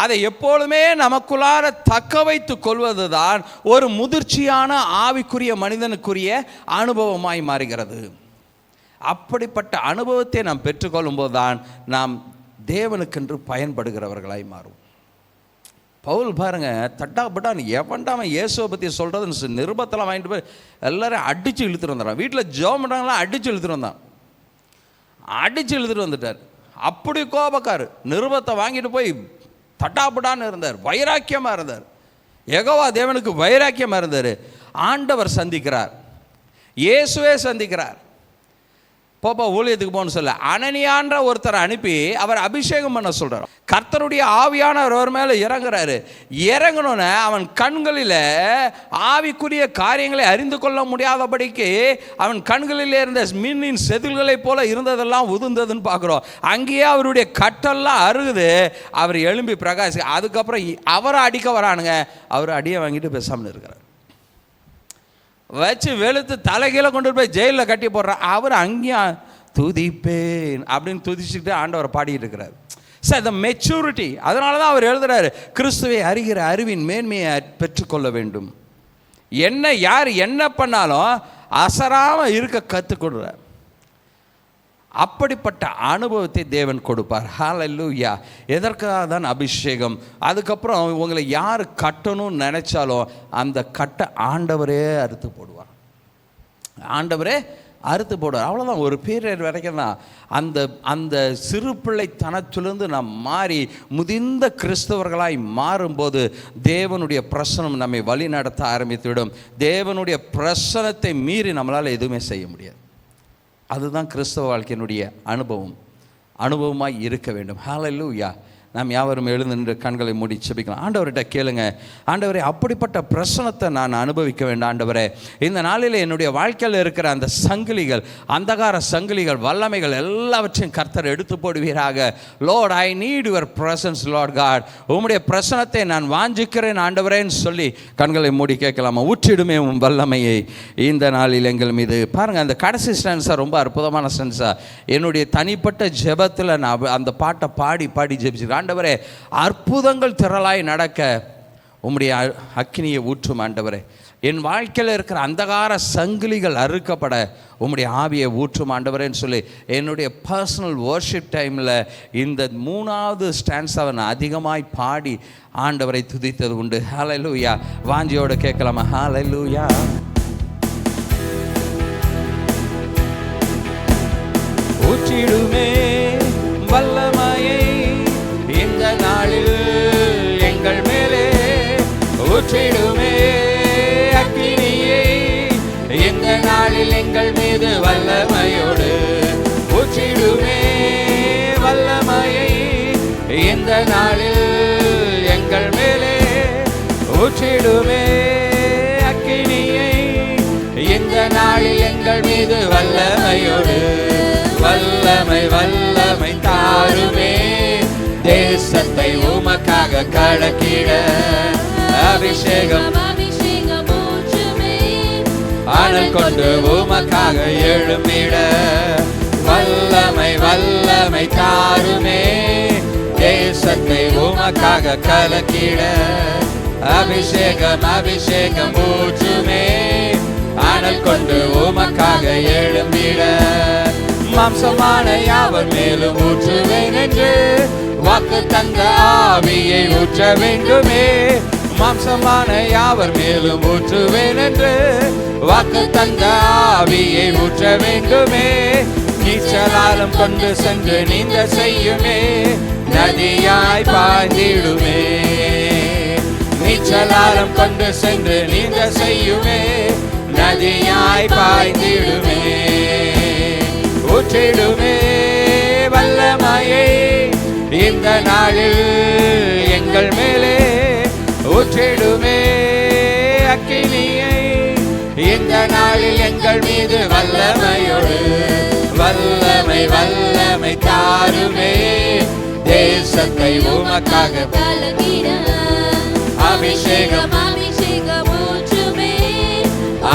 அதை எப்பொழுதுமே நமக்குள்ளார தக்க வைத்து கொள்வது தான் ஒரு முதிர்ச்சியான ஆவிக்குரிய மனிதனுக்குரிய அனுபவமாய் மாறுகிறது. அப்படிப்பட்ட அனுபவத்தை நாம் பெற்றுக்கொள்ளும் போது தான் நாம் தேவனுக்கென்று பயன்படுகிறவர்களாய் மாறும். பவுல் பாருங்க, தட்டாப்பட்டான் எவன்டாமன் இயேசுவை பற்றி சொல்கிறது நிருபத்தெல்லாம் வாங்கிட்டு போய் எல்லாரும் அடித்து இழுத்துட்டு வந்துடுறான். வீட்டில் ஜெபம் பண்ணுறாங்களாம் அடித்து இழுத்துட்டு வந்துட்டார். அப்படி கோபக்காரு. நிருபத்தை வாங்கிட்டு போய் தட்டாப்பட்டான்னு இருந்தார், வைராக்கியமாக இருந்தார். யெகோவா தேவனுக்கு வைராக்கியமாக இருந்தார். ஆண்டவர் சந்திக்கிறார், இயேசுவே சந்திக்கிறார். போப்பா ஊழியத்துக்கு போகணும்னு சொல்ல அனனியான்ற ஒருத்தரை அனுப்பி அவர் அபிஷேகம் பண்ண சொல்கிறார். கர்த்தருடைய ஆவியானவர் அவர் மேலே இறங்குறாரு. இறங்கணுன்னு அவன் கண்களில் ஆவிக்குரிய காரியங்களை அறிந்து கொள்ள முடியாதபடிக்கு அவன் கண்களில் இருந்த மீனின் செதில்களை போல இருந்ததெல்லாம் உதிர்ந்ததுன்னு பார்க்குறோம். அங்கேயே அவருடைய கட்டெல்லாம் அருகுது. அவர் எழும்பி பிரகாசி. அதுக்கப்புறம் அவரை அடிக்க வரானுங்க. அவர் அடியை வாங்கிட்டு பேசாமல் இருக்கிறார். வச்சு வெளுத்து தலைகீழ கொண்டு போய் ஜெயிலில் கட்டி போடுறார். அவர் அங்கேயும் துதிப்பேன் அப்படின்னு துதிச்சுட்டு ஆண்டவரை பாடிட்டு இருக்கிறார். சார் இந்த மெச்சூரிட்டி. அதனால தான் அவர் எழுதுறாரு, கிறிஸ்துவை அறிகிற அறிவின் மேன்மையை பெற்றுக்கொள்ள வேண்டும். யார் என்ன பண்ணாலும் அசராமல் இருக்க கற்றுக்கொள்கிறார். அப்படிப்பட்ட அனுபவத்தை தேவன் கொடுப்பார். ஹல்லேலூயா. எதற்காக தான் அபிஷேகம். அதுக்கப்புறம் உங்களை யார் கட்டணும்னு நினைச்சாலும் அந்த கட்டை ஆண்டவரே அறுத்து போடுவார். அவ்வளோதான். ஒரு பீரியட் வரைக்கும் தான் அந்த சிறு பிள்ளைத்தனத்திலிருந்து நாம் மாறி முதிர்ந்த கிறிஸ்தவர்களாய் மாறும்போது தேவனுடைய பிரசனம் நம்மை வழி நடத்த ஆரம்பித்துவிடும். தேவனுடைய பிரசனத்தை மீறி நம்மளால் எதுவுமே செய்ய முடியாது. அதுதான் கிறிஸ்தவ வாழ்க்கையினுடைய அனுபவமாய் இருக்க வேண்டும். ஹல்லேலூயா. நாம் யாவரும் எழுந்து நின்று கண்களை மூடி செபிக்கலாம். ஆண்டவர்கிட்ட கேளுங்க, ஆண்டவரே அப்படிப்பட்ட பிரசனத்தை நான் அனுபவிக்க வேண்டும். ஆண்டவரே, இந்த நாளில் என்னுடைய வாழ்க்கையில் இருக்கிற அந்த சங்கிலிகள், அந்தகார சங்கிலிகள், வல்லமைகள் எல்லாவற்றையும் கர்த்தர் எடுத்து போடுவீராக. Lord, I need your presence Lord God. உம்முடைய பிரசனத்தை நான் வாஞ்சிக்கிறேன் ஆண்டவரேன்னு சொல்லி கண்களை மூடி கேட்கலாமா? ஊற்றிடுமே உன் வல்லமையை இந்த நாளில் எங்கள் மீது. பாருங்கள், அந்த கடைசி ஸ்டான்ஸாக ரொம்ப அற்புதமான ஸ்டான்ஸாக என்னுடைய தனிப்பட்ட ஜெபத்தில் நான் அந்த பாட்டை பாடி ஜெபிச்சிருக்கேன். ஆண்டவரே, அற்புதங்கள் திரளாய் நடக்க உம்முடைய அக்கினியை ஊற்றும் ஆண்டவரே. என் வாழ்க்கையில் இருக்கிற அந்தகார சங்கிலிகள் அறுக்கப்பட உம்முடைய ஆவியை ஊற்றும் ஆண்டவரேன்னு சொல்லி என்னுடைய பர்சனல் வர்ஷிப் டைமில் இந்த 3வது ஸ்டான்ஸாவை நான் அதிகமாய் பாடி ஆண்டவரை துதித்தது உண்டு. ஹல்லேலூயா. வாஞ்சியோடு கேட்கலாமா? ஹல்லேலூயா. ஊற்றிடுமே வல்லமையை இந்த நாளில் எங்கள் மேலே, ஊற்றிடுமே அக்கினியை இந்த நாளில் எங்கள் இந்த நாளில் எங்கள் மேலே ஊற்றிடுமே அக்கினியை. இந்த நாளில் எங்கள் மீது வல்லமையோடு வல்லமை வல்லமை தாருமே. தேசத்தை உமக்காக கலக்கிட அபிஷேகம் அனல் கொண்டு உமக்காக எழும்பிட வல்லமை வல்லமை தாருமே. தேசத்தை உமக்காக கலக்கிட அபிஷேகம் அபிஷேகம் ஊற்றுமே. அனல் கொண்டு உமக்காக எழும்பிட மாம்சமான யாவர் மேலும் ஊற்றுவேன் என்று வாக்கு தந்த ஆவியை ஊற்ற வேண்டுமே. மாம்சமான யாவர் மேலும் ஊற்றுவேன் என்று வாக்கு தந்த ஆவியை ஊற்ற வேண்டுமே. நீச்சலாலம் கொண்டு சென்று நீந்த செய்யுமே. நதியாய் பாய்ந்திடுமே. நீச்சலாலம் கொண்டு சென்று நீந்த செய்யுமே. நதியாய் பாய்ந்திடுமே. ஊற்றிடுமே வல்லமையை இந்த நாளில் எங்கள் மேலே ஊற்றிடுமே அக்கினியை. இந்த நாளில் எங்கள் மீது வல்லமையோடு வல்லமை வல்லமை தாருமே. தேசத்தை உமக்காக அபிஷேகம்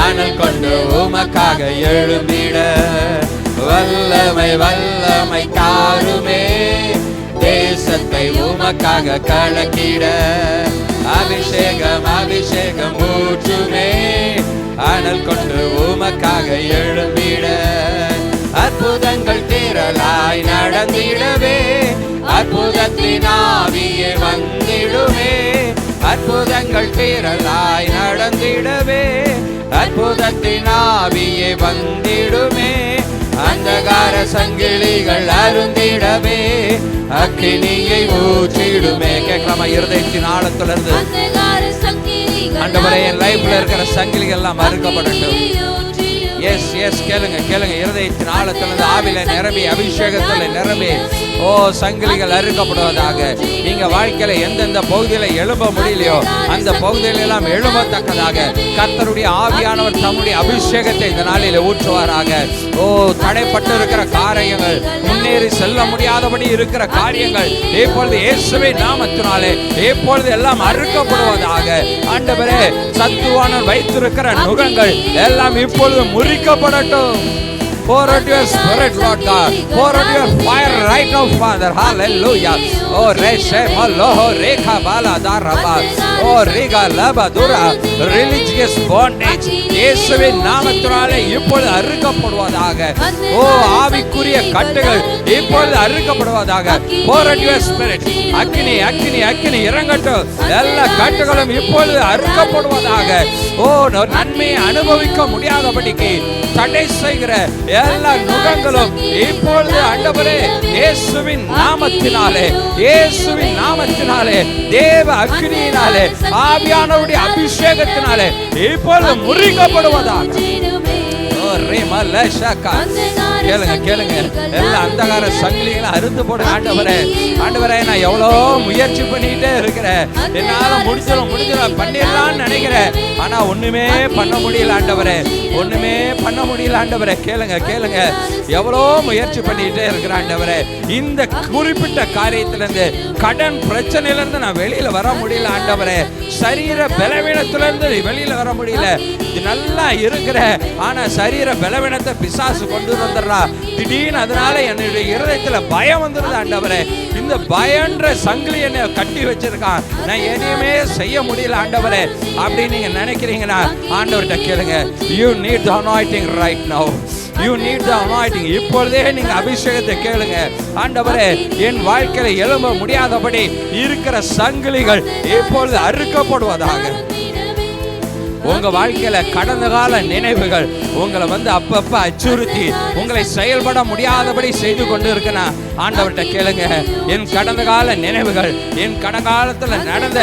அனல் கொண்டு உமக்காக எழும்பிட வல்லமை வல்லமை தாருமே. தேசத்தை உமக்காக கலக்கிட அபிஷேகம் அபிஷேகம் ஊற்றுமே. அனல் கொண்டு உமக்காக எழும்பிட அற்புதங்கள் திரளாய் நடந்திடவே. அற்புதத்தின் ஆவியே வந்திடுமே. அற்புதங்கள் திரளாய் நடந்திடவே. அற்புதத்தின் ஆவியே வந்திடுமே. அந்தகார சங்கிலிகள் அருந்திடவே. அக்கினியை ஊற்றிடுமே. கேட்கலாமா? இருதயத்தின் ஆழத்திலிருந்து ஆண்டவரே என் லைஃப்ல இருக்கிற சங்கிலிகள் எல்லாம் அறுக்கப்படட்டும். எஸ் எஸ் கேளுங்க கேளுங்க. இருதயத்தின் ஆழத்திலிருந்து ஆவில நிரம்பி அபிஷேகத்தில் நிரம்பி ஓ சங்கிலிகள் அறுக்கப்படுவதாக. நீங்க வாழ்க்கையில எந்தெந்த பகுதியில எழும்ப முடியலையோ அந்த பகுதியில எல்லாம் எழும்பத்தக்கதாக கர்த்தருடைய ஆவியானவர் தம்முடைய அபிஷேகத்தை இந்த நாளில ஊற்றுவாராக. ஓ தடைப்பட்டு இருக்கிற காரியங்கள், முன்னேறி செல்ல முடியாதபடி இருக்கிற காரியங்கள் இப்பொழுது இயேசுவின் நாமத்தினாலே இப்பொழுது எல்லாம் அறுக்கப்படுவதாக. ஆண்டவரே சத்துவானவர் வைத்திருக்கிற நுகங்கள் எல்லாம் இப்பொழுது முறிக்கப்படட்டும். Pour out your spirit, Lord God. Pour out your fire right now, Father. Hallelujah. Oh, Reshe Maloho Rekha Bala Daraba. Oh, Riga Laba Dura. Religious bondage. இயேசுவின் நாமத்தினாலே இப்பொழுது அறுக்கப்படுவதாக. ஓ ஆவிக்குரிய கட்டுகள் இப்பொழுது அறுக்கப்படுவதாக. Pour out your spirit. அக்கினி அக்கினி அக்கினி இறங்கட்டும். எல்லா கட்டுகளும் இப்பொழுது அறுக்கப்படுவதாக. ஓ நன்மையை அனுபவிக்க முடியாதபடிக்கு தடை செய்கிற எல்லா நுகங்களும் இப்பொழுது ஆண்டவரே இயேசுவின் நாமத்தினாலே இயேசுவின் நாமத்தினாலே தேவ அக்கினியினாலே ஆவியானவருடைய அபிஷேகத்தினாலே இப்பொழுது முறிக்கப்படுவதாக. கேளுங்க கேளுங்க. எல்லா அந்தகார சங்கிலிகளை அறுத்து போடுங்க. ஆண்டவரே ஆண்டவரே நான் எவ்வளோ முயற்சி பண்ணிக்கிட்டே இருக்கிறேன். என்னால முடிஞ்சிடும் பண்ணிடலான்னு நினைக்கிறேன். ஆனா ஒண்ணுமே பண்ண முடியல ஆண்டவரே. ஒண்ணுமே பண்ண முடியல ஆண்டவரே. கேளுங்க கேளுங்க. எவ்வளோ முயற்சி பண்ணிக்கிட்டே இருக்கிறேன் ஆண்டவரே. இந்த குறிப்பிட்ட காரியத்திலிருந்து கடன் பிரச்சனையிலிருந்து நான் வெளியில வர முடியல ஆண்டவரே. சரீர பலவீனத்திலிருந்து வெளியில வர முடியல. இது நல்லா இருக்கிற ஆனா சரீர பலவீனத்தை பிசாசு கொண்டு வந்துடுறா. திடீர்னு அதனால என்னுடைய இருதயத்துல பயம் வந்துடுது ஆண்டவரே. இந்த பயன்ற சங்கிலி என்னை கட்டி வச்சிருக்கான். நான் எதையுமே செய்ய முடியல ஆண்டவரே அப்படின்னு நீங்க நினைக்கிறீங்கன்னா ஆண்டவர்கிட்ட கேளுங்க. You need the anointing right now. You need the anointing. இப்பொழுதே நீங்க அபிஷேகத்தை கேளுங்க. ஆண்டவரே என் வாழ்க்கையில எழும்ப முடியாதபடி இருக்கிற சங்கிலிகள் இப்பொழுது அறுக்கப்படுவதாக. உங்க வாழ்க்கையில கடந்த கால நினைவுகள் உங்களை அப்பப்ப அச்சுறுத்தி உங்களை செயல்பட முடியாதபடி செய்து கொண்டு இருக்கனா ஆண்டவர்கிட்ட கேளுங்க. என் கடந்த கால நினைவுகள், என் கடந்த காலத்துல நடந்த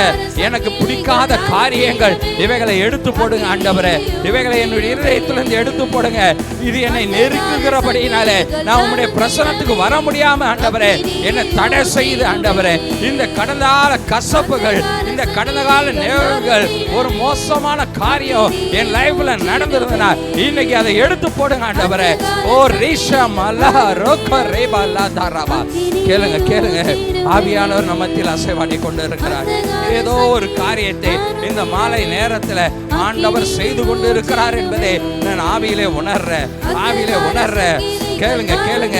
எனக்கு பிடிக்காத காரியங்கள், இவைகளை எடுத்து போடுங்க ஆண்டவரே. இவைகளை என்னுடைய இருதயத்திலிருந்து எடுத்து போடுங்க. இது என்னை நெருக்குகிறபடியினாலே நான் உம்முடைய பிரசன்னத்துக்கு வர முடியாம ஆண்டவரே என்னை தடை செய்து ஆண்டவரே. இந்த கடந்த கால கசப்புகள், இந்த கடந்த கால நினைவுகள், ஒரு மோசமான காரியம் என் லைஃப்ல நடந்திருந்தனா இன்னைக்கு அதை எடுத்து போடுங்க ஆண்டவரே. ஓ ரீஷா மல்லா ரோகோ ரேபாலா தாராபா. கேளுங்க கேளுங்க, ஆவியானவர் நம்ம மத்தியில் அசைவாடி கொண்டு இருக்கிறார். ஏதோ ஒரு காரியத்தை இந்த மாலை நேரத்துல ஆண்டவர் செய்து கொண்டு இருக்கிறார் என்பதை நான் ஆவியிலே உணர்றேன், ஆவியிலே உணர்றேன். கேளுங்க கேளுங்க,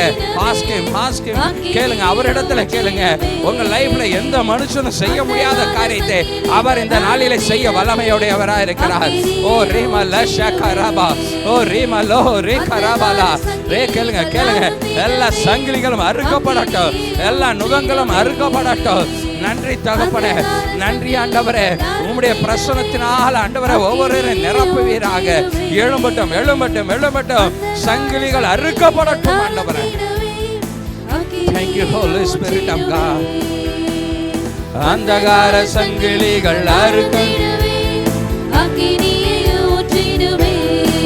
கேளுங்க, அவரிடத்துல கேளுங்க. உங்க லைஃப்ல எந்த மனுஷனும் செய்ய முடியாத காரியத்தை அவர் இந்த நாளிலே செய்ய வல்லமையுடையவராக இருக்கிறார். ஓ ரீமா லஷகரபா, ஓ ரீமா லோ ரீகரபாலா ரே. கேளுங்க கேளுங்க, எல்லா சங்கிலிகளும் அறுக்கப்படட்டும், எல்லா நுகங்களும் அறுக்கப்படட்டும். நன்றி தகப்பனே, நன்றி ஆண்டவரே. உம்முடைய பிரசன்னத்தினால் ஆண்டவரே ஒவ்வொருவரையும் நிரப்புவீராக. எழும்பட்டும் எழும்பட்டும் எழும்பட்டும், சங்கிலிகள் அறுக்கப்படட்டும் ஆண்டவரே. Thank you Holy Spirit of God. அந்தகார சங்கிலிகள் அறுக்கும்,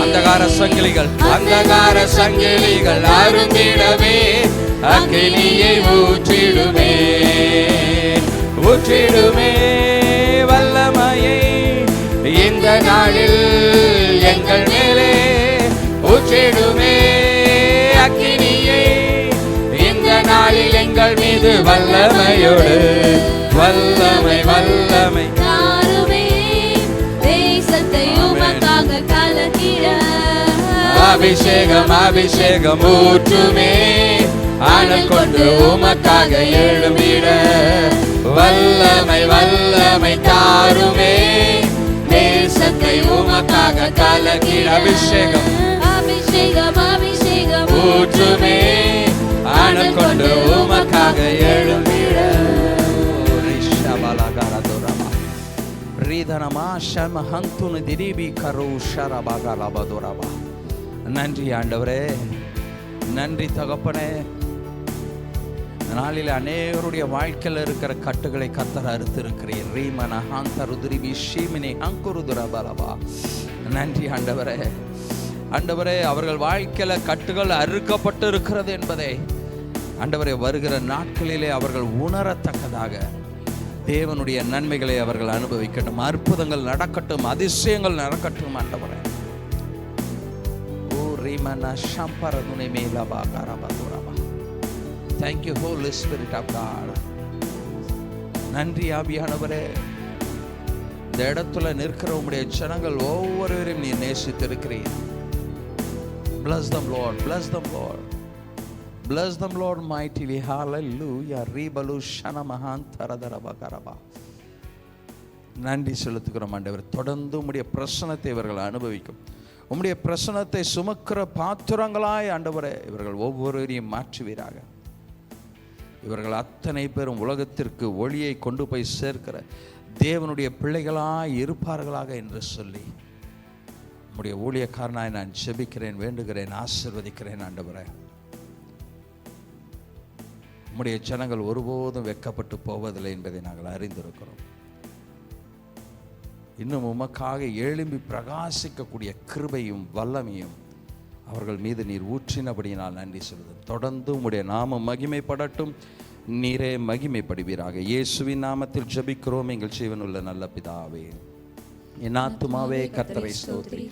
அந்தகார சங்கிலிகள், அந்தகார சங்கிலிகள் அறுந்திடவே அக்கினியை ஊற்றிடுமே, ஊற்றிடுமே வல்லமையை இந்த நாளில் எங்கள் மேலே ஊற்றிடுமே அக்கினியை இந்த நாளில் எங்கள் மீது வல்லமையோடு. வல்லமை வல்லமை தேசத்தை உமக்காக கலக்கிட அபிஷேகம் அபிஷேகம் ஊற்றுமே, ஆனல் கொண்டு உமக்காக எழும்பிட. வல்லமை வல்லமை தாருமே, தேசத்தை உமக்காக கலக்கிட. அபிஷேகம் அபிஷேகம் அபிஷேகம் ஊற்றுமே, ஆனல் கொண்டு உமக்காக எழும்பிட. நன்றி ஆண்டவரே, நன்றி தகப்பனே. நாளில் அநேகருடைய வாழ்க்கையில் இருக்கிற கட்டுகளை கர்த்தர் அறுத்திருக்கிறீர். ரீமன ஹாந்தருதுரி விஷீமினி ஹங்குருதுரபலபா. நன்றி ஆண்டவரே. ஆண்டவரே, அவர்கள் வாழ்க்கையில கட்டுகள் அறுக்கப்பட்டு இருக்கிறது என்பதை ஆண்டவரே வருகிற நாட்களிலே அவர்கள் உணரத்தக்கதாக தேவனுடைய நன்மைகளை அவர்கள் அனுபவிக்கட்டும், அற்புதங்கள் நடக்கட்டும், அதிசயங்கள் நடக்கட்டும் ஆண்டவரே. ஓ ரீமன ஷம்பரதுனை மேலபா கரபதுரபா. Thank you Holy Spirit of God. நன்றி ஆவியானவரே. இந்த இடத்துல நிற்கிற உம்முடைய ஜனங்கள் ஒவ்வொருவரையும் நீ நேசித்திருக்கிறீர். Bless them Lord, bless them Lord, bless them Lord mightily. Hallelujah. Ribalu shana mahantaradara karaba. நன்றி செலுத்துகிறோம் ஆண்டவர். தொடர்ந்து உம்முடைய பிரசன்னத்தை இவர்கள் அனுபவிக்கும். உம்முடைய பிரசன்னத்தை சுமக்கிற பாத்திரங்களாய் ஆண்டவரே இவர்கள் ஒவ்வொருவரையும் மாற்றுவீராக. இவர்கள் அத்தனை பேரும் உலகத்திற்கு ஒளியை கொண்டு போய் சேர்க்கிற தேவனுடைய பிள்ளைகளாய் இருப்பார்களாக என்று சொல்லி உம்முடைய ஊழியக்காரனாய் நான் ஜெபிக்கிறேன், வேண்டுகிறேன், ஆசீர்வதிக்கிறேன் ஆண்டவரே. உம்முடைய ஜனங்கள் ஒருபோதும் வெட்கப்பட்டு போவதில்லை என்பதை நாங்கள் அறிந்திருக்கிறோம். இன்னும் உமக்காக எழும்பி பிரகாசிக்கக்கூடிய கிருபையும் வல்லமையும் அவர்கள் மீது நீர் ஊற்றினபடியினால் நன்றி சொல்லுது. தொடர்ந்து உம்முடைய நாமம் மகிமைப்படட்டும், நீரே மகிமைப்படுவீராக. இயேசுவின் நாமத்தில் ஜெபிக்கிறோம் எங்கள் ஜீவனுள்ள நல்ல பிதாவே. என் ஆத்துமாவே கர்த்தரை ஸ்தோத்திரி,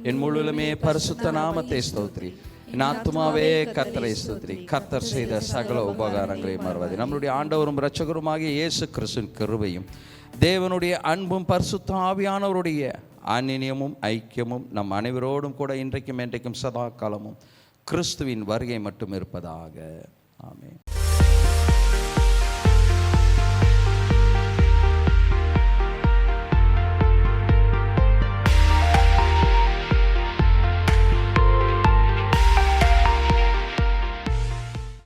என் முழுவதுமே பரிசுத்த நாமத்தை ஸ்தோத்திரி. என் ஆத்துமாவே கர்த்தரை ஸ்தோத்திரி. கர்த்தர் செய்த சகல உபகாரங்களை மறவாதே. நம்மளுடைய ஆண்டவரும் இரட்சகருமாகிய இயேசு கிறிஸ்துவின் கிருபையும் தேவனுடைய அன்பும் பரிசுத்த ஆவியானவருடைய அந்நியமும் ஐக்கியமும் நம் அனைவரோடும் கூட இன்றைக்கும் என்றைக்கும் சதா காலமும் கிறிஸ்துவின் வருகை மட்டும் இருப்பதாக. ஆமென்.